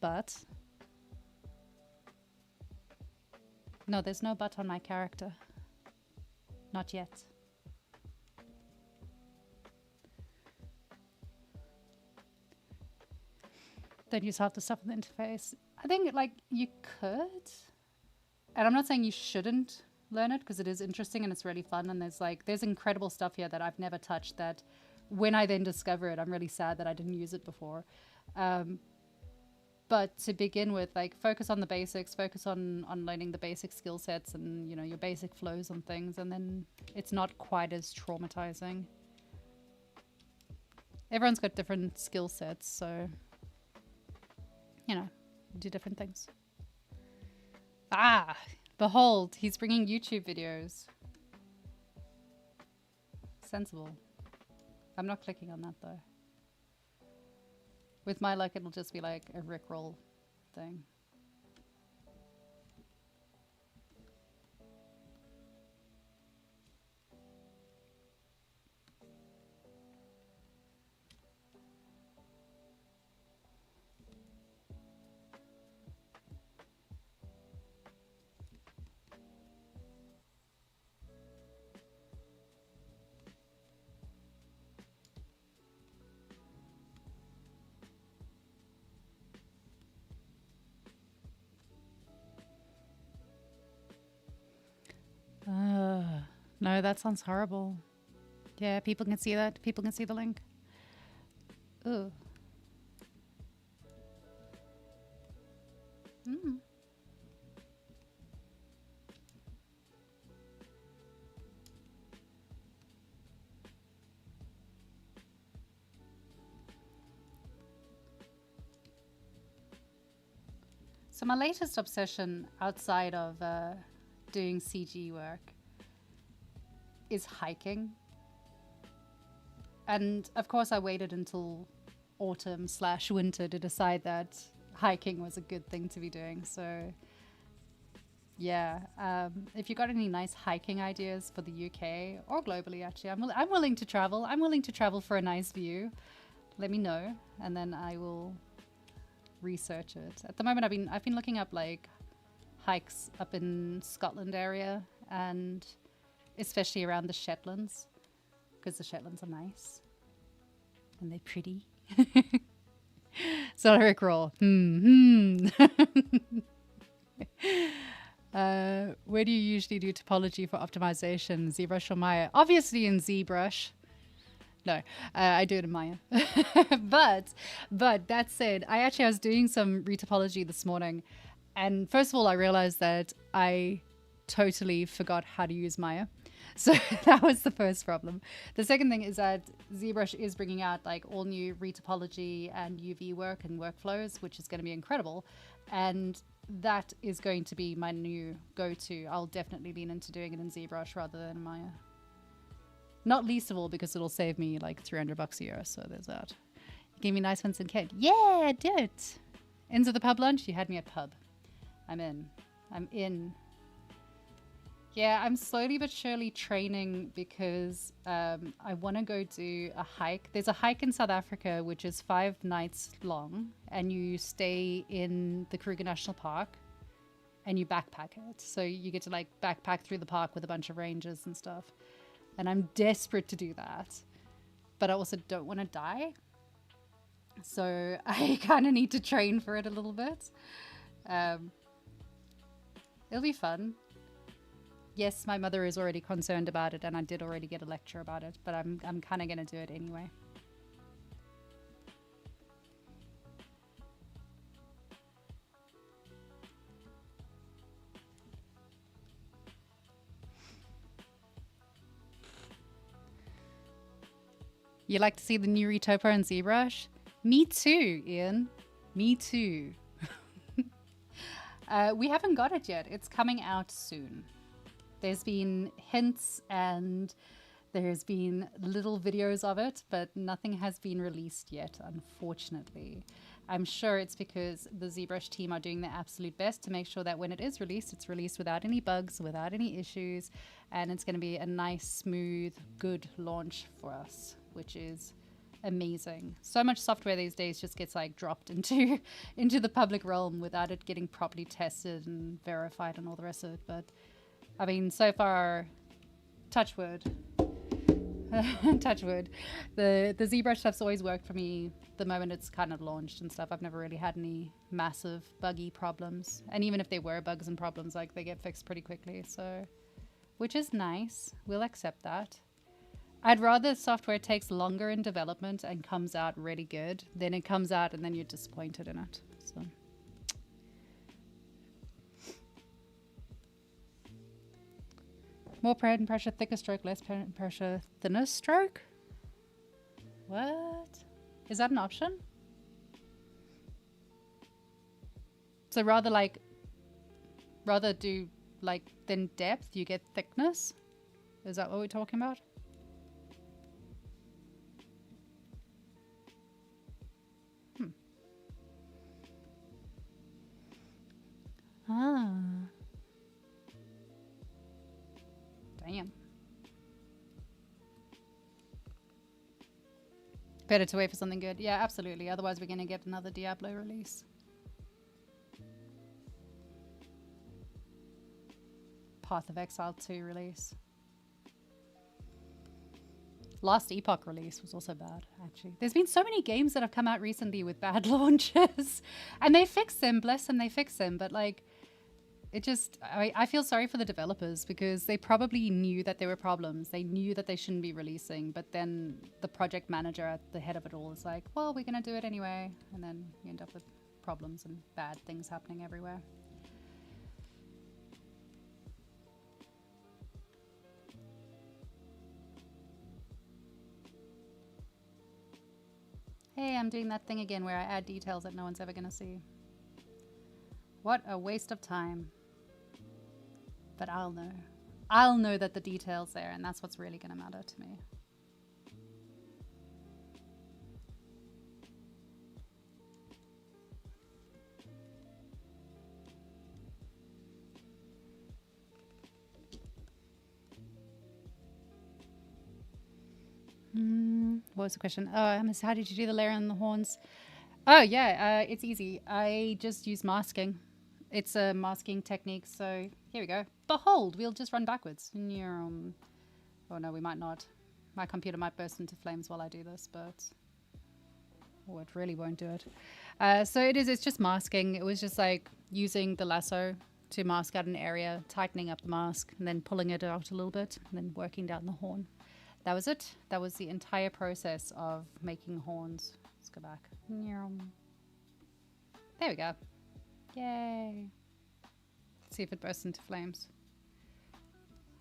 But. No, there's no but on my character. Not yet. Don't use half the stuff on the interface. I think, like, you could. And I'm not saying you shouldn't learn it, because it is interesting and it's really fun. And there's incredible stuff here that I've never touched, that when I then discover it, I'm really sad that I didn't use it before. But to begin with, like, focus on the basics, focus on learning the basic skill sets and, you know, your basic flows on things, and then it's not quite as traumatizing. Everyone's got different skill sets, so, you know, do different things. Ah, behold, he's bringing YouTube videos. Sensible. I'm not clicking on that, though. With my luck, it'll just be like a Rickroll thing. no, that sounds horrible. Yeah, people can see that. People can see the link. Ooh. Mm. So my latest obsession outside of doing CG work is hiking. And of course I waited until autumn/winter to decide that hiking was a good thing to be doing. So yeah, if you got any nice hiking ideas for the UK or globally, actually, I'm willing to travel. I'm willing to travel for a nice view. Let me know, and then I will research it. At the moment, I've been looking up like hikes up in Scotland area, and especially around the Shetlands, because the Shetlands are nice and they're pretty. So Rick roll. Where do you usually do topology for optimization? ZBrush or Maya? Obviously in ZBrush. No, I do it in Maya. but that said, I was doing some retopology this morning, and first of all, I realized that I totally forgot how to use Maya. So that was the first problem. The second thing is that ZBrush is bringing out like all new retopology and UV work and workflows, which is going to be incredible. And that is going to be my new go-to. I'll definitely lean into doing it in ZBrush rather than Maya. Not least of all because it'll save me like $300 a year. So there's that. You gave me nice ones in Kent. Yeah, I did. Into the pub lunch? You had me at pub. I'm in. Yeah, I'm slowly but surely training because I want to go do a hike. There's a hike in South Africa which is 5 nights long, and you stay in the Kruger National Park and you backpack it. So you get to like backpack through the park with a bunch of rangers and stuff. And I'm desperate to do that, but I also don't want to die. So I kind of need to train for it a little bit. It'll be fun. Yes, my mother is already concerned about it, and I did already get a lecture about it, but I'm kind of going to do it anyway. You like to see the new Retopo and ZBrush? Me too, Ian. Me too. We haven't got it yet. It's coming out soon. There's been hints and there's been little videos of it, but nothing has been released yet, unfortunately. I'm sure it's because the ZBrush team are doing their absolute best to make sure that when it is released, it's released without any bugs, without any issues, and it's going to be a nice, smooth, good launch for us, which is amazing. So much software these days just gets like dropped into the public realm without it getting properly tested and verified and all the rest of it. But I mean, so far, touch wood, touch wood. The ZBrush stuff's always worked for me the moment it's kind of launched and stuff. I've never really had any massive buggy problems. And even if there were bugs and problems, like they get fixed pretty quickly. So, which is nice. We'll accept that. I'd rather software takes longer in development and comes out really good than it comes out and then you're disappointed in it. So. More parent pressure, thicker stroke, less parent pressure, thinner stroke? What? Is that an option? So rather do like thin depth, you get thickness? Is that what we're talking about? Ah. Damn. Better to wait for something good. Yeah, absolutely. Otherwise, we're going to get another Diablo release. Path of Exile 2 release. Last Epoch release was also bad, actually. There's been so many games that have come out recently with bad launches. And they fix them, bless them, they fix them. But, like, it just, I feel sorry for the developers because they probably knew that there were problems. They knew that they shouldn't be releasing, but then the project manager at the head of it all is like, well, we're going to do it anyway. And then you end up with problems and bad things happening everywhere. Hey, I'm doing that thing again where I add details that no one's ever going to see. What a waste of time. But I'll know. I'll know that the detail's there, and that's what's really going to matter to me. What was the question? Oh, how did you do the layer and the horns? Oh, yeah, it's easy. I just use masking. It's a masking technique, so here we go. Behold, we'll just run backwards. Oh no, we might not. My computer might burst into flames while I do this, but... Oh, it really won't do it. So it's just masking. It was just like using the lasso to mask out an area, tightening up the mask, and then pulling it out a little bit, and then working down the horn. That was it. That was the entire process of making horns. Let's go back. There we go. Yay. Let's see if it bursts into flames.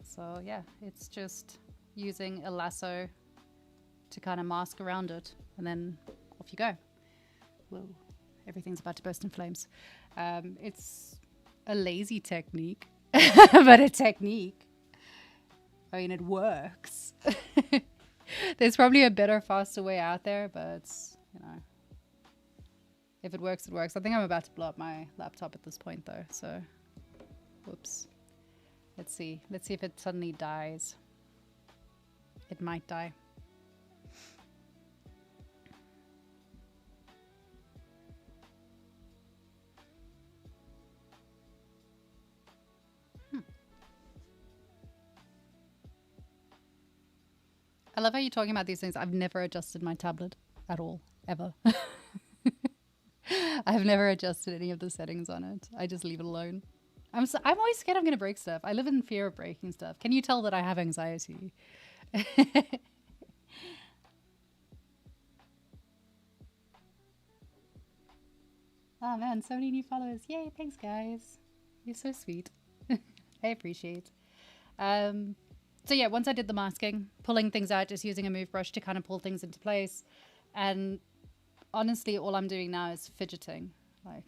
So yeah, it's just using a lasso to kind of mask around it, and then off you go. Whoa, everything's about to burst in flames. It's a lazy technique, but a technique. I mean, it works. There's probably a better, faster way out there, but, you know, if it works, it works. I think I'm about to blow up my laptop at this point, though, so, whoops. Let's see. Let's see if it suddenly dies. It might die. I love how you're talking about these things. I've never adjusted my tablet at all, ever. I've never adjusted any of the settings on it. I just leave it alone. I'm always scared I'm going to break stuff. I live in fear of breaking stuff. Can you tell that I have anxiety? Oh man, so many new followers. Yay, thanks guys. You're so sweet. I appreciate. So yeah, once I did the masking, pulling things out, just using a move brush to kind of pull things into place. And honestly, all I'm doing now is fidgeting. Like,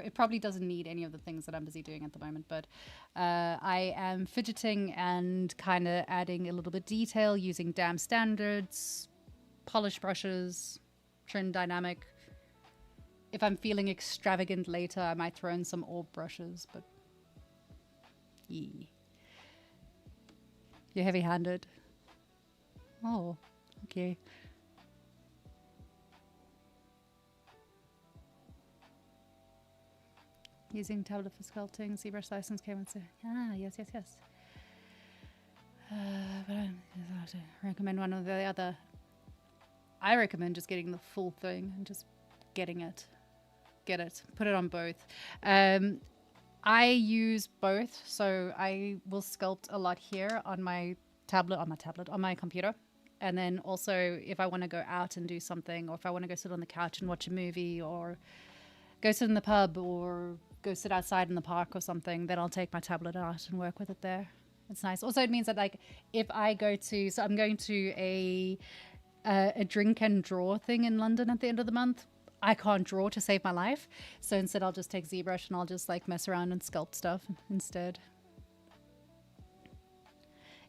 it probably doesn't need any of the things that I'm busy doing at the moment, but I am fidgeting and kind of adding a little bit of detail using damn standards, polish brushes, trim dynamic. If I'm feeling extravagant later, I might throw in some orb brushes, but yeah. You're heavy-handed. Oh, okay. Using tablet for sculpting, ZBrush license came with yes. But I have to recommend one or the other. I recommend just getting the full thing and just getting it. Get it. Put it on both. I use both, so I will sculpt a lot here on my computer. And then also if I want to go out and do something, or if I want to go sit on the couch and watch a movie, or go sit in the pub, or go sit outside in the park or something, then I'll take my tablet out and work with it there. It's nice. Also, it means that like if I go to, so I'm going to a drink and draw thing in London at the end of the month. I can't draw to save my life, so instead I'll just take ZBrush and I'll just like mess around and sculpt stuff instead.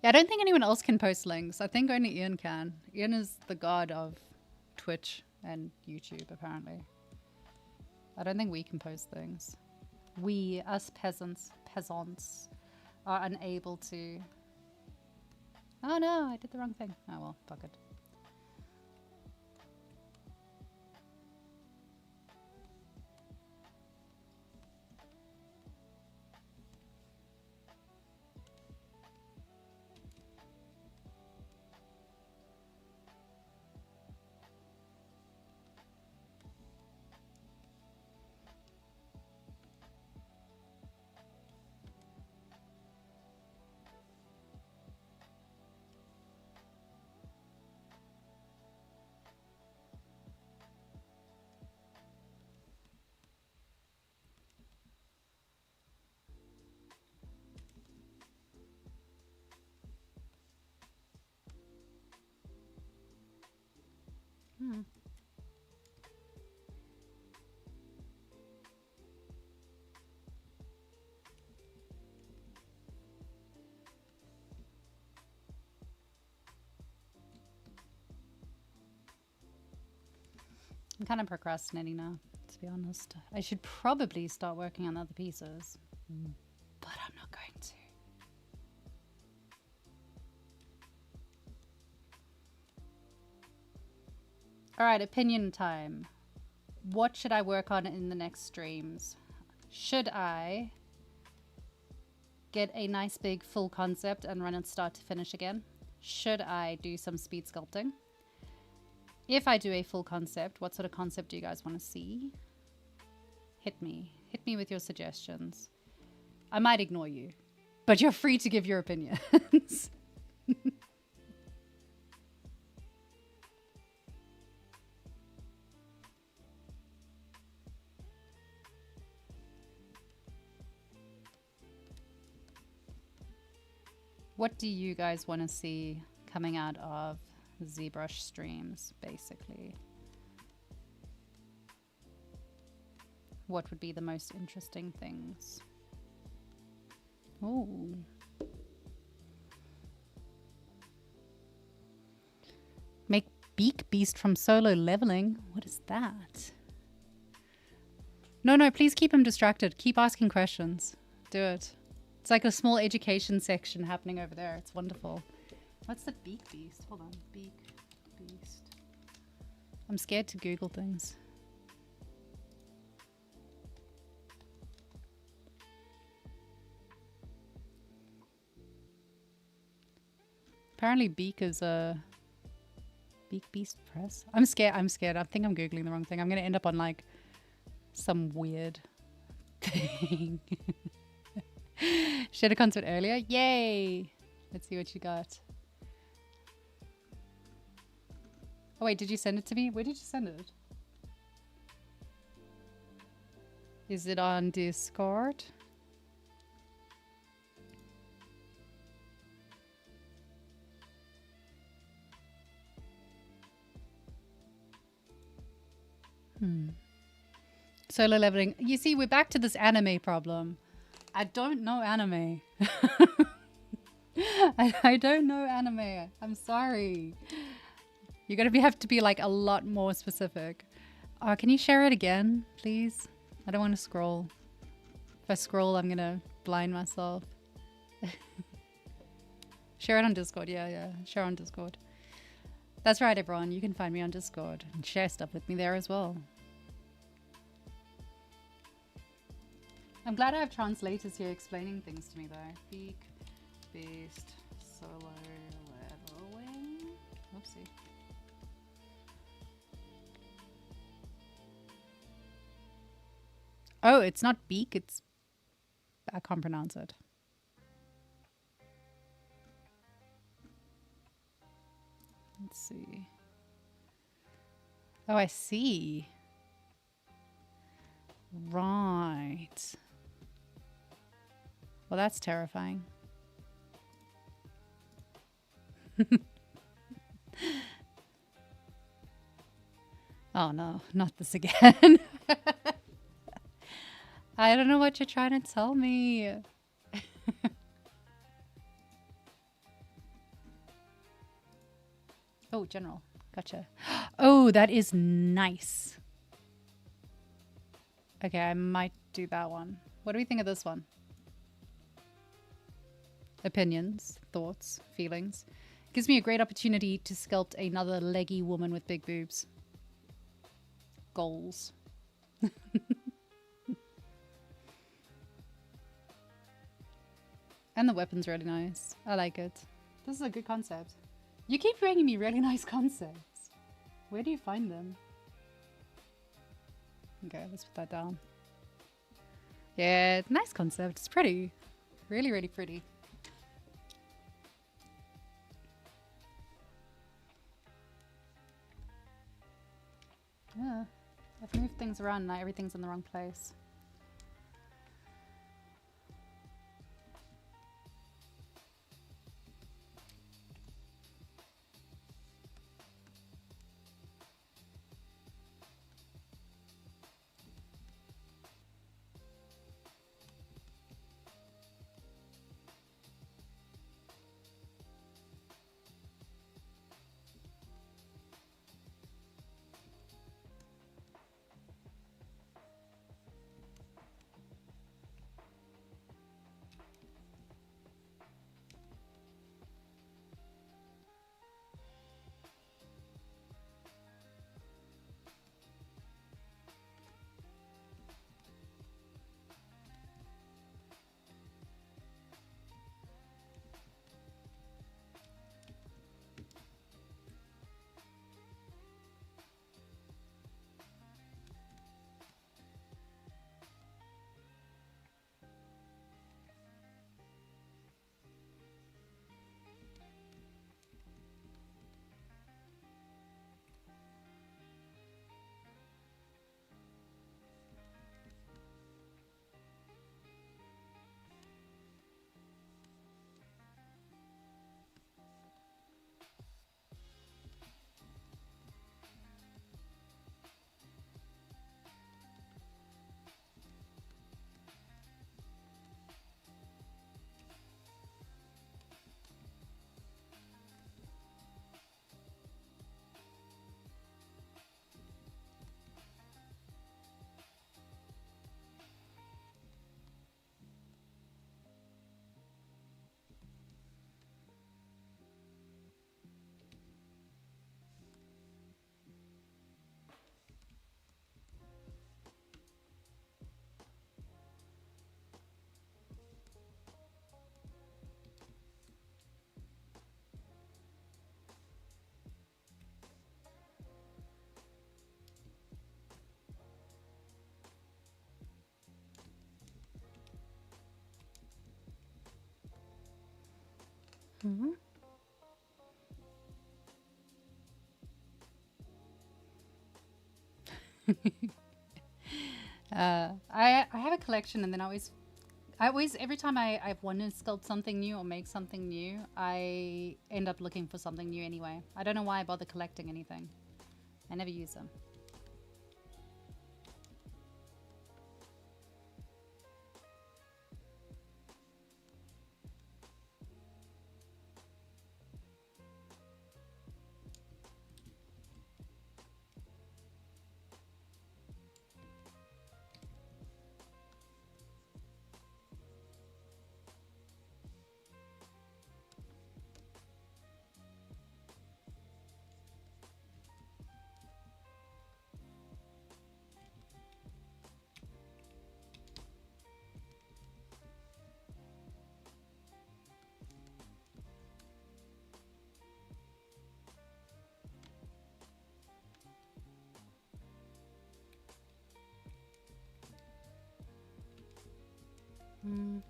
Yeah, I don't think anyone else can post links. I think only Ian can. Ian is the god of Twitch and YouTube, apparently. I don't think we can post things. We, us peasants, are unable to... Oh no, I did the wrong thing. Oh well, fuck it. I'm kind of procrastinating now, to be honest. I should probably start working on other pieces, but I'm not going to. All right, opinion time. What should I work on in the next streams? Should I get a nice big full concept and run it start to finish again? Should I do some speed sculpting? If I do a full concept, what sort of concept do you guys want to see? Hit me with your suggestions. I might ignore you, but you're free to give your opinions. What do you guys want to see coming out of ZBrush streams, basically? What would be the most interesting things? Oh. Make Beak Beast from solo leveling? What is that? No, please keep him distracted. Keep asking questions. Do it. It's like a small education section happening over there. It's wonderful. What's the Beak Beast? Hold on. Beak Beast. I'm scared to Google things. Apparently Beak is a Beak Beast Press. I'm scared. I think I'm Googling the wrong thing. I'm going to end up on like some weird thing. She had a concert earlier. Yay! Let's see what you got. Oh wait, did you send it to me? Where did you send it? Is it on Discord? Solo leveling. You see, we're back to this anime problem. I don't know anime. I don't know anime. I'm sorry. You're gonna have to be like a lot more specific. Can you share it again, please? I don't want to scroll. If I scroll, I'm gonna blind myself. Share it on Discord. Yeah. Share on Discord. That's right, everyone. You can find me on Discord and share stuff with me there as well. I'm glad I have translators here explaining things to me though. Beak Beast solo leveling. Whoopsie. Oh, it's not Beak, it's... I can't pronounce it. Let's see. Oh, I see. Right. Well, that's terrifying. Oh no, not this again. I don't know what you're trying to tell me. Oh, general. Gotcha. Oh, that is nice. Okay, I might do that one. What do we think of this one? Opinions, thoughts, feelings. Gives me a great opportunity to sculpt another leggy woman with big boobs. Goals. And the weapon's really nice. I like it. This is a good concept. You keep bringing me really nice concepts. Where do you find them? Okay, let's put that down. Yeah, nice concept. It's pretty. Really, really pretty. Yeah, I've moved things around now. Everything's in the wrong place. Hmm. I have a collection, and then I always every time I want to sculpt something new or make something new, I end up looking for something new anyway. I don't know why I bother collecting anything. I never use them. Mm.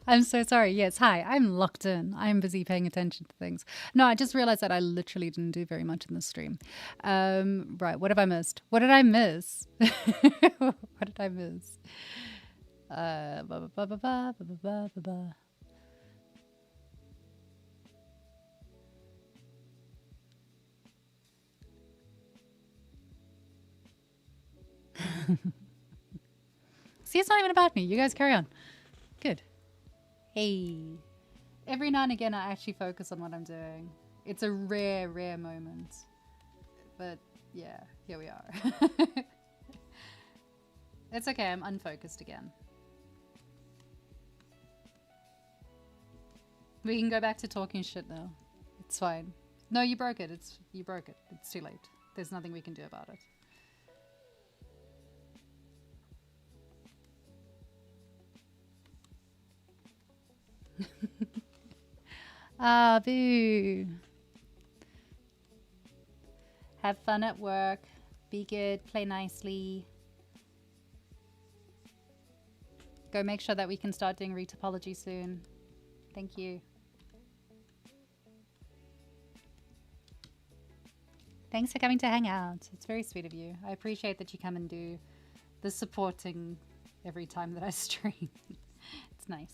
I'm so sorry. Yes, hi. I'm locked in. I'm busy paying attention to things. No, I just realized that I literally didn't do very much in the stream. Right. What have I missed? What did I miss? What did I miss? Ba, ba, ba, ba, ba, ba, ba, ba, ba. See, it's not even about me. You guys carry on. Good. Hey. Every now and again, I actually focus on what I'm doing. It's a rare, rare moment. But yeah, here we are. It's okay, I'm unfocused again. We can go back to talking shit now. It's fine. No, you broke it. You broke it. It's too late. There's nothing we can do about it. Ah, boo. Have fun at work. Be good. Play nicely. Go make sure that we can start doing retopology soon. Thank you. Thanks for coming to hang out. It's very sweet of you. I appreciate that you come and do the supporting every time that I stream. It's nice.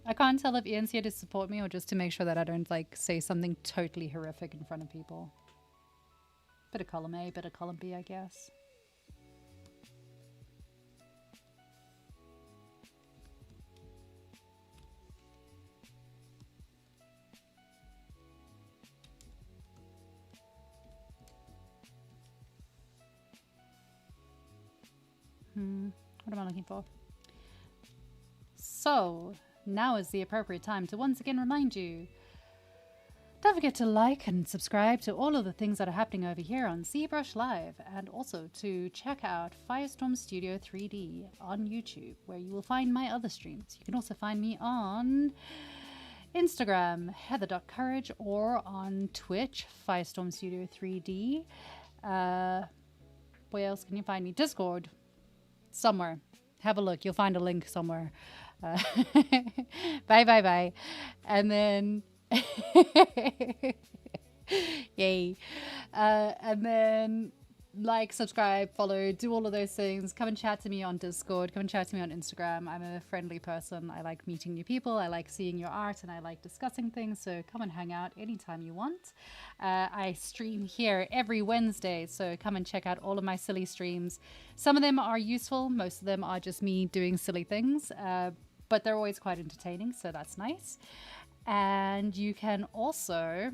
I can't tell if Ian's here to support me or just to make sure that I don't like say something totally horrific in front of people. Bit of column A, bit of column B, I guess. What am I looking for? So, now is the appropriate time to once again remind you. Don't forget to like and subscribe to all of the things that are happening over here on ZBrush Live, and also to check out Firestorm Studio 3D on YouTube, where you will find my other streams. You can also find me on Instagram, heather.courage, or on Twitch, Firestorm Studio 3D. Where else can you find me? Discord. Somewhere. Have a look. You'll find a link somewhere. Bye. And then... Yay. And then like, subscribe, follow, do all of those things. Come and chat to me on Discord. Come and chat to me on Instagram. I'm a friendly person. I like meeting new people. I like seeing your art, and I like discussing things. So come and hang out anytime you want. I stream here every Wednesday, so come and check out all of my silly streams. Some of them are useful. Most of them are just me doing silly things, but they're always quite entertaining, so that's nice. And you can also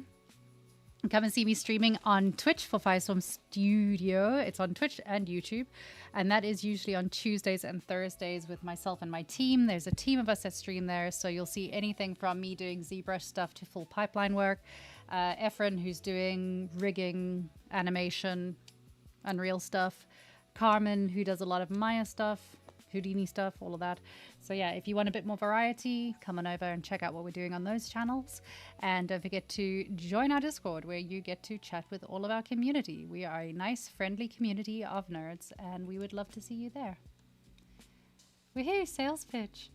come and see me streaming on Twitch for Firestorm Studio. It's on Twitch and YouTube. And that is usually on Tuesdays and Thursdays with myself and my team. There's a team of us that stream there. So you'll see anything from me doing ZBrush stuff to full pipeline work. Efren, who's doing rigging, animation, Unreal stuff. Carmen, who does a lot of Maya stuff, Houdini stuff, all of that. So yeah, if you want a bit more variety, come on over and check out what we're doing on those channels. And don't forget to join our Discord, where you get to chat with all of our community. We are a nice, friendly community of nerds, and we would love to see you there. Woohoo, sales pitch.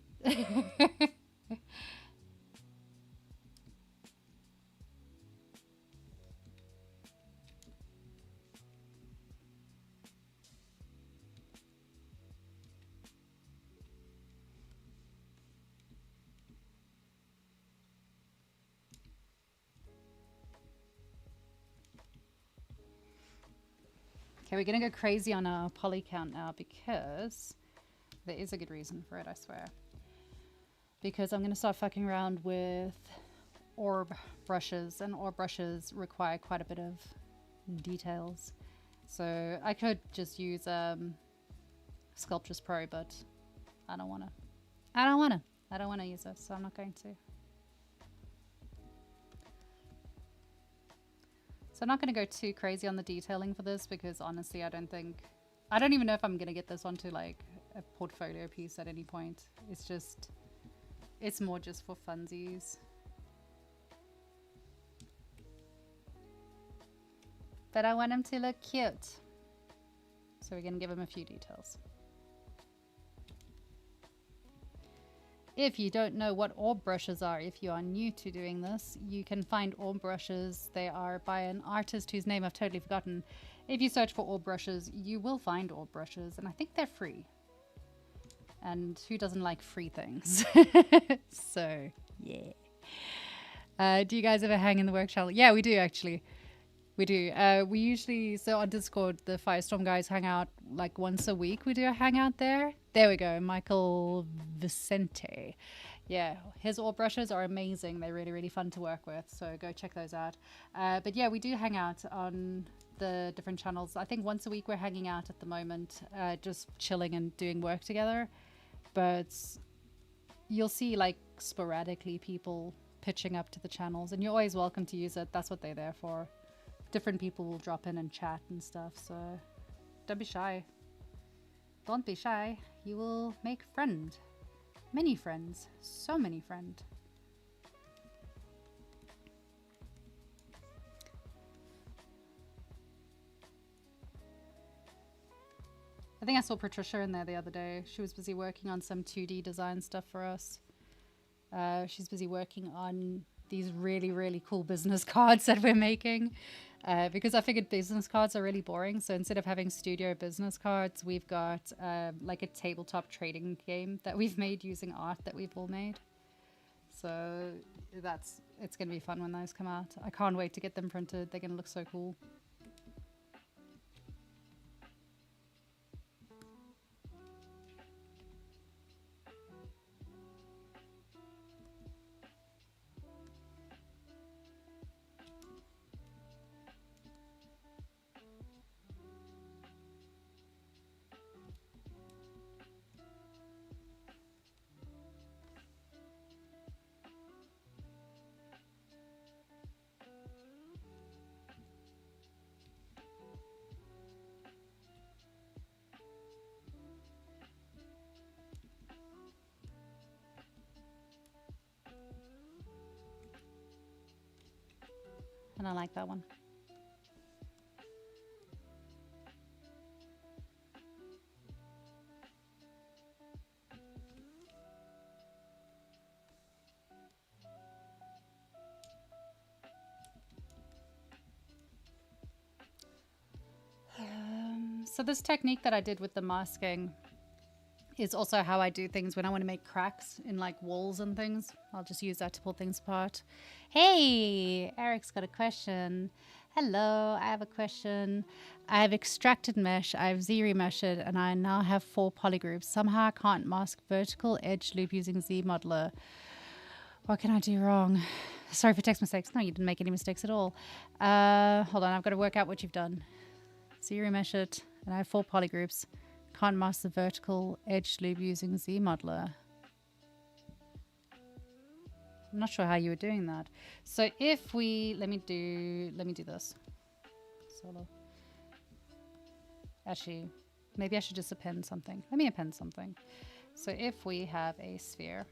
Okay, we're going to go crazy on our poly count now, because there is a good reason for it, I swear. Because I'm going to start fucking around with orb brushes, and orb brushes require quite a bit of details. So I could just use Sculptris Pro, but I don't want to. I don't want to use this, so I'm not going to. So I'm not going to go too crazy on the detailing for this, because honestly, I don't even know if I'm going to get this onto like a portfolio piece at any point. It's more just for funsies. But I want them to look cute. So we're going to give him a few details. If you don't know what orb brushes are, if you are new to doing this, you can find orb brushes. They are by an artist whose name I've totally forgotten. If you search for orb brushes, you will find orb brushes, and I think they're free. And who doesn't like free things? So, yeah. Do you guys ever hang in the work channel? Yeah, we do actually. We do. We usually, so on Discord, the Firestorm guys hang out like once a week. We do a hangout there. There we go. Michael Vicente. Yeah, his orb brushes are amazing. They're really, really fun to work with. So go check those out. But yeah, we do hang out on the different channels. I think once a week we're hanging out at the moment, just chilling and doing work together. But you'll see like sporadically people pitching up to the channels, and you're always welcome to use it. That's what they're there for. Different people will drop in and chat and stuff, so don't be shy. Don't be shy. You will make friend. Many friends. So many friends. I think I saw Patricia in there the other day. She was busy working on some 2D design stuff for us. She's busy working on these really, really cool business cards that we're making. Because I figured business cards are really boring. So instead of having studio business cards, we've got like a tabletop trading game that we've made using art that we've all made. So it's going to be fun when those come out. I can't wait to get them printed. They're going to look so cool. And I like that one. So this technique that I did with the masking is also how I do things when I want to make cracks in like walls and things. I'll just use that to pull things apart. Hey, Eric's got a question. Hello, I have a question. I've extracted mesh, I've Z-remeshed it, and I now have 4 polygroups. Somehow I can't mask vertical edge loop using Z modeler. What can I do wrong? Sorry for text mistakes. No, you didn't make any mistakes at all. Hold on, I've got to work out what you've done. Z-remesh it, and I have 4 polygroups. Can't mask the vertical edge loop using Z modeler. I'm not sure how you were doing that. So if we, let me do this. Solo. Actually, maybe I should just append something. Let me append something. So if we have a sphere.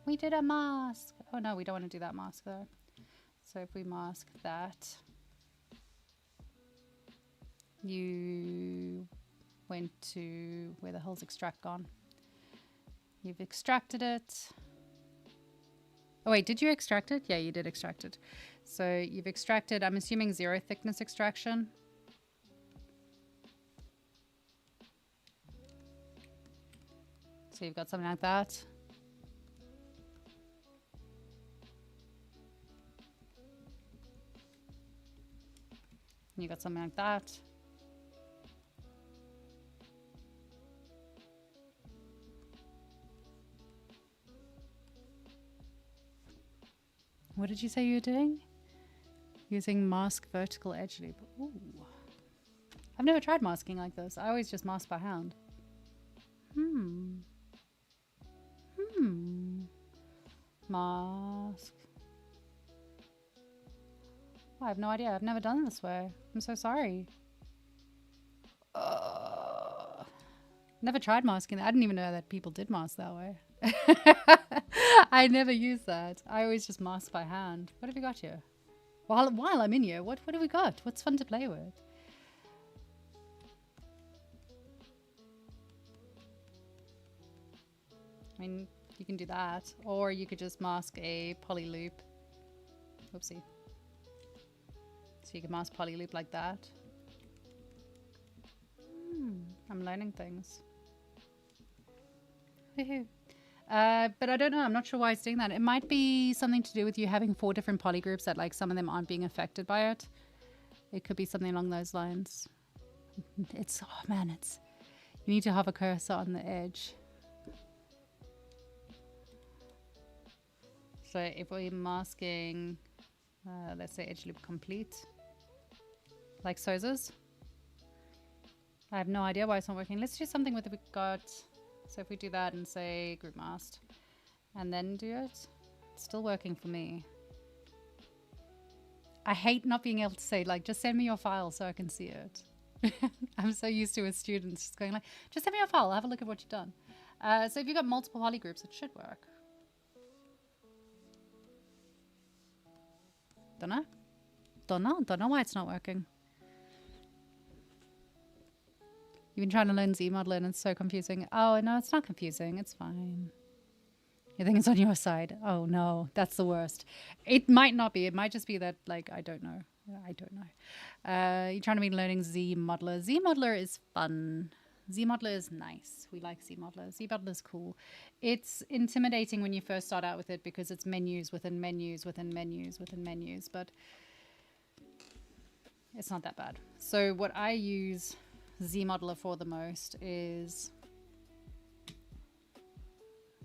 We did a mask. Oh no, we don't want to do that mask though. So if we mask that, you went to, where the hell's extract gone? You've extracted it. Oh wait, did you extract it? Yeah, you did extract it. So you've extracted, I'm assuming 0 thickness extraction. So you've got something like that. You got something like that. What did you say you were doing? Using mask vertical edge loop. Ooh. I've never tried masking like this. I always just mask by hand. Mask. I have no idea. I've never done it this way. I'm so sorry. Never tried masking. I didn't even know that people did mask that way. I I never use that. I always just mask by hand. What have we got here? While I'm in here, what have we got? What's fun to play with? I mean, you can do that. Or you could just mask a poly loop. Oopsie. So you can mask poly loop like that. I'm learning things. Woohoo. But I don't know. I'm not sure why it's doing that. It might be something to do with you having 4 different poly groups that like some of them aren't being affected by it. It could be something along those lines. It's, oh man, it's, you need to have a cursor on the edge. So if we're masking, let's say edge loop complete, like so's. I have no idea why it's not working. Let's do something with it. We got, so if we do that and say group masked and then do it, it's still working for me. I hate not being able to say like, just send me your file so I can see it. I'm so used to with students just going like, just send me your file. I'll have a look at what you've done. So if you've got multiple poly groups, it should work. Don't know why it's not working. You've been trying to learn ZModeler and it's so confusing. Oh, no, it's not confusing. It's fine. You think it's on your side? Oh, no, that's the worst. It might not be. It might just be that, like, I don't know. I don't know. You're trying to be learning ZModeler. ZModeler is fun. ZModeler is nice. We like ZModeler. ZModeler is cool. It's intimidating when you first start out with it because it's menus within menus within menus within menus, but it's not that bad. So what I use ZModeler for the most is,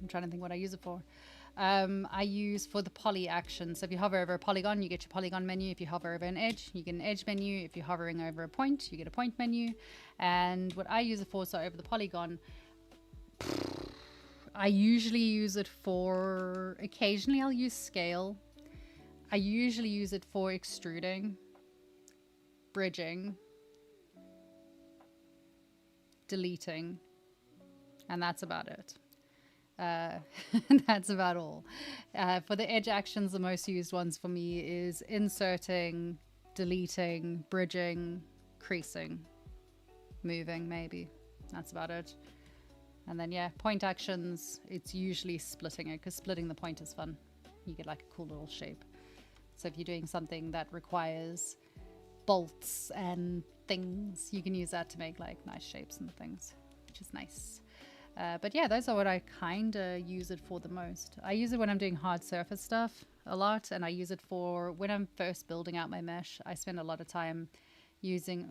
I'm trying to think what I use it for. I use for the poly action. So if you hover over a polygon, you get your polygon menu. If you hover over an edge, you get an edge menu. If you're hovering over a point, you get a point menu. And what I use it for, so over the polygon, I usually use it for, occasionally I'll use scale. I usually use it for extruding, bridging, deleting, and that's about it. That's about all. For the edge actions, the most used ones for me is inserting, deleting, bridging, creasing, moving, maybe. That's about it. And then yeah, point actions, it's usually splitting it, because splitting the point is fun. You get like a cool little shape. So if you're doing something that requires bolts and things, you can use that to make like nice shapes and things, which is nice. But yeah, those are what I kind of use it for the most. I use it when I'm doing hard surface stuff a lot, and I use it for when I'm first building out my mesh. I spend a lot of time using,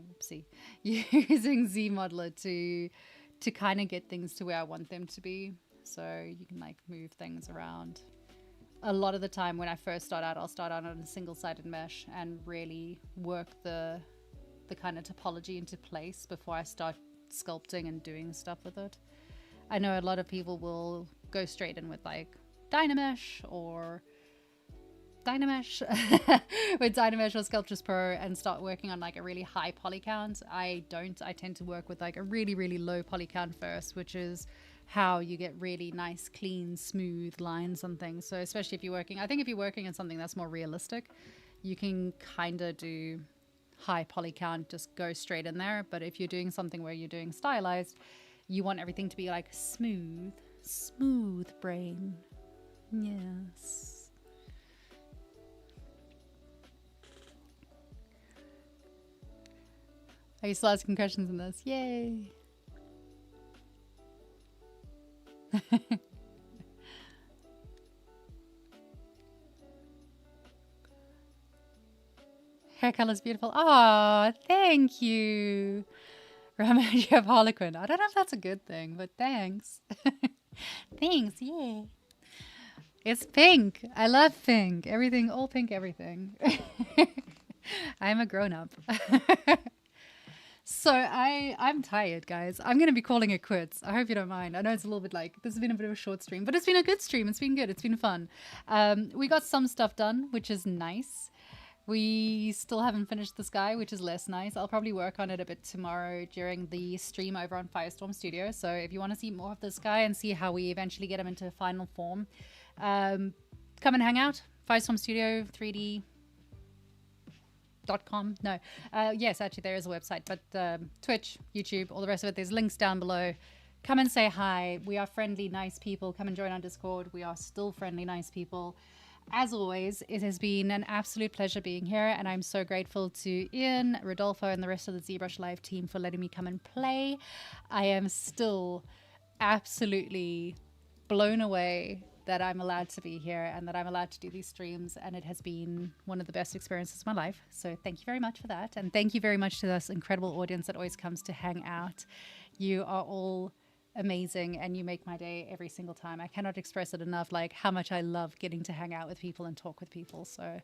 using ZModeler to kind of get things to where I want them to be. So you can like move things around. A lot of the time when I first start out, I'll start out on a single-sided mesh and really work the kind of topology into place before I start sculpting and doing stuff with it. I know a lot of people will go straight in with like Dynamesh or Dynamesh with Dynamesh or Sculptris Pro and start working on like a really high poly count. I don't. I tend to work with like a really, really low poly count first, which is how you get really nice, clean, smooth lines on things. So especially if you're working, I think if you're working on something that's more realistic, you can kind of do high poly count, just go straight in there. But if you're doing something where you're doing stylized, you want everything to be like smooth brain. Yes. Are you still asking questions in this? Yay. Hair color's beautiful. Oh, thank you. Remember, you have Harlequin. I don't know if that's a good thing, but thanks. Thanks, yay. It's pink. I love pink. Everything, all pink, everything. I'm a grown-up. So I'm tired, guys. I'm going to be calling it quits. I hope you don't mind. I know it's a little bit like, this has been a bit of a short stream, but it's been a good stream. It's been good. It's been fun. We got some stuff done, which is nice. We still haven't finished the sky, which is less nice. I'll probably work on it a bit tomorrow during the stream over on Firestorm Studio. So if you want to see more of the sky and see how we eventually get them into final form, come and hang out. Firestorm Studio 3D.com. No. Yes, actually, there is a website, but Twitch, YouTube, all the rest of it, there's links down below. Come and say hi. We are friendly, nice people. Come and join our Discord. We are still friendly, nice people. As always, it has been an absolute pleasure being here, and I'm so grateful to Ian, Rodolfo, and the rest of the ZBrush Live team for letting me come and play. I am still absolutely blown away that I'm allowed to be here and that I'm allowed to do these streams, and it has been one of the best experiences of my life. So thank you very much for that, and thank you very much to this incredible audience that always comes to hang out. You are all amazing, and you make my day every single time. I cannot express it enough, like how much I love getting to hang out with people and talk with people. So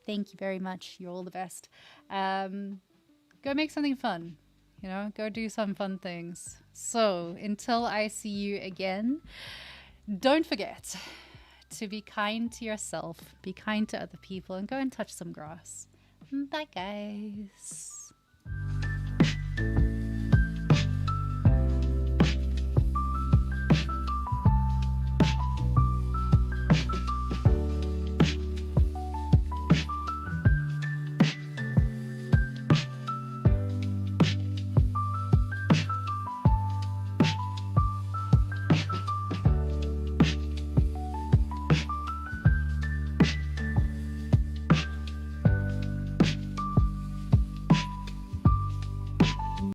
thank you very much. You're all the best. Go make something fun, you know, go do some fun things. So until I see you again, don't forget to be kind to yourself, be kind to other people, and go and touch some grass. Bye guys.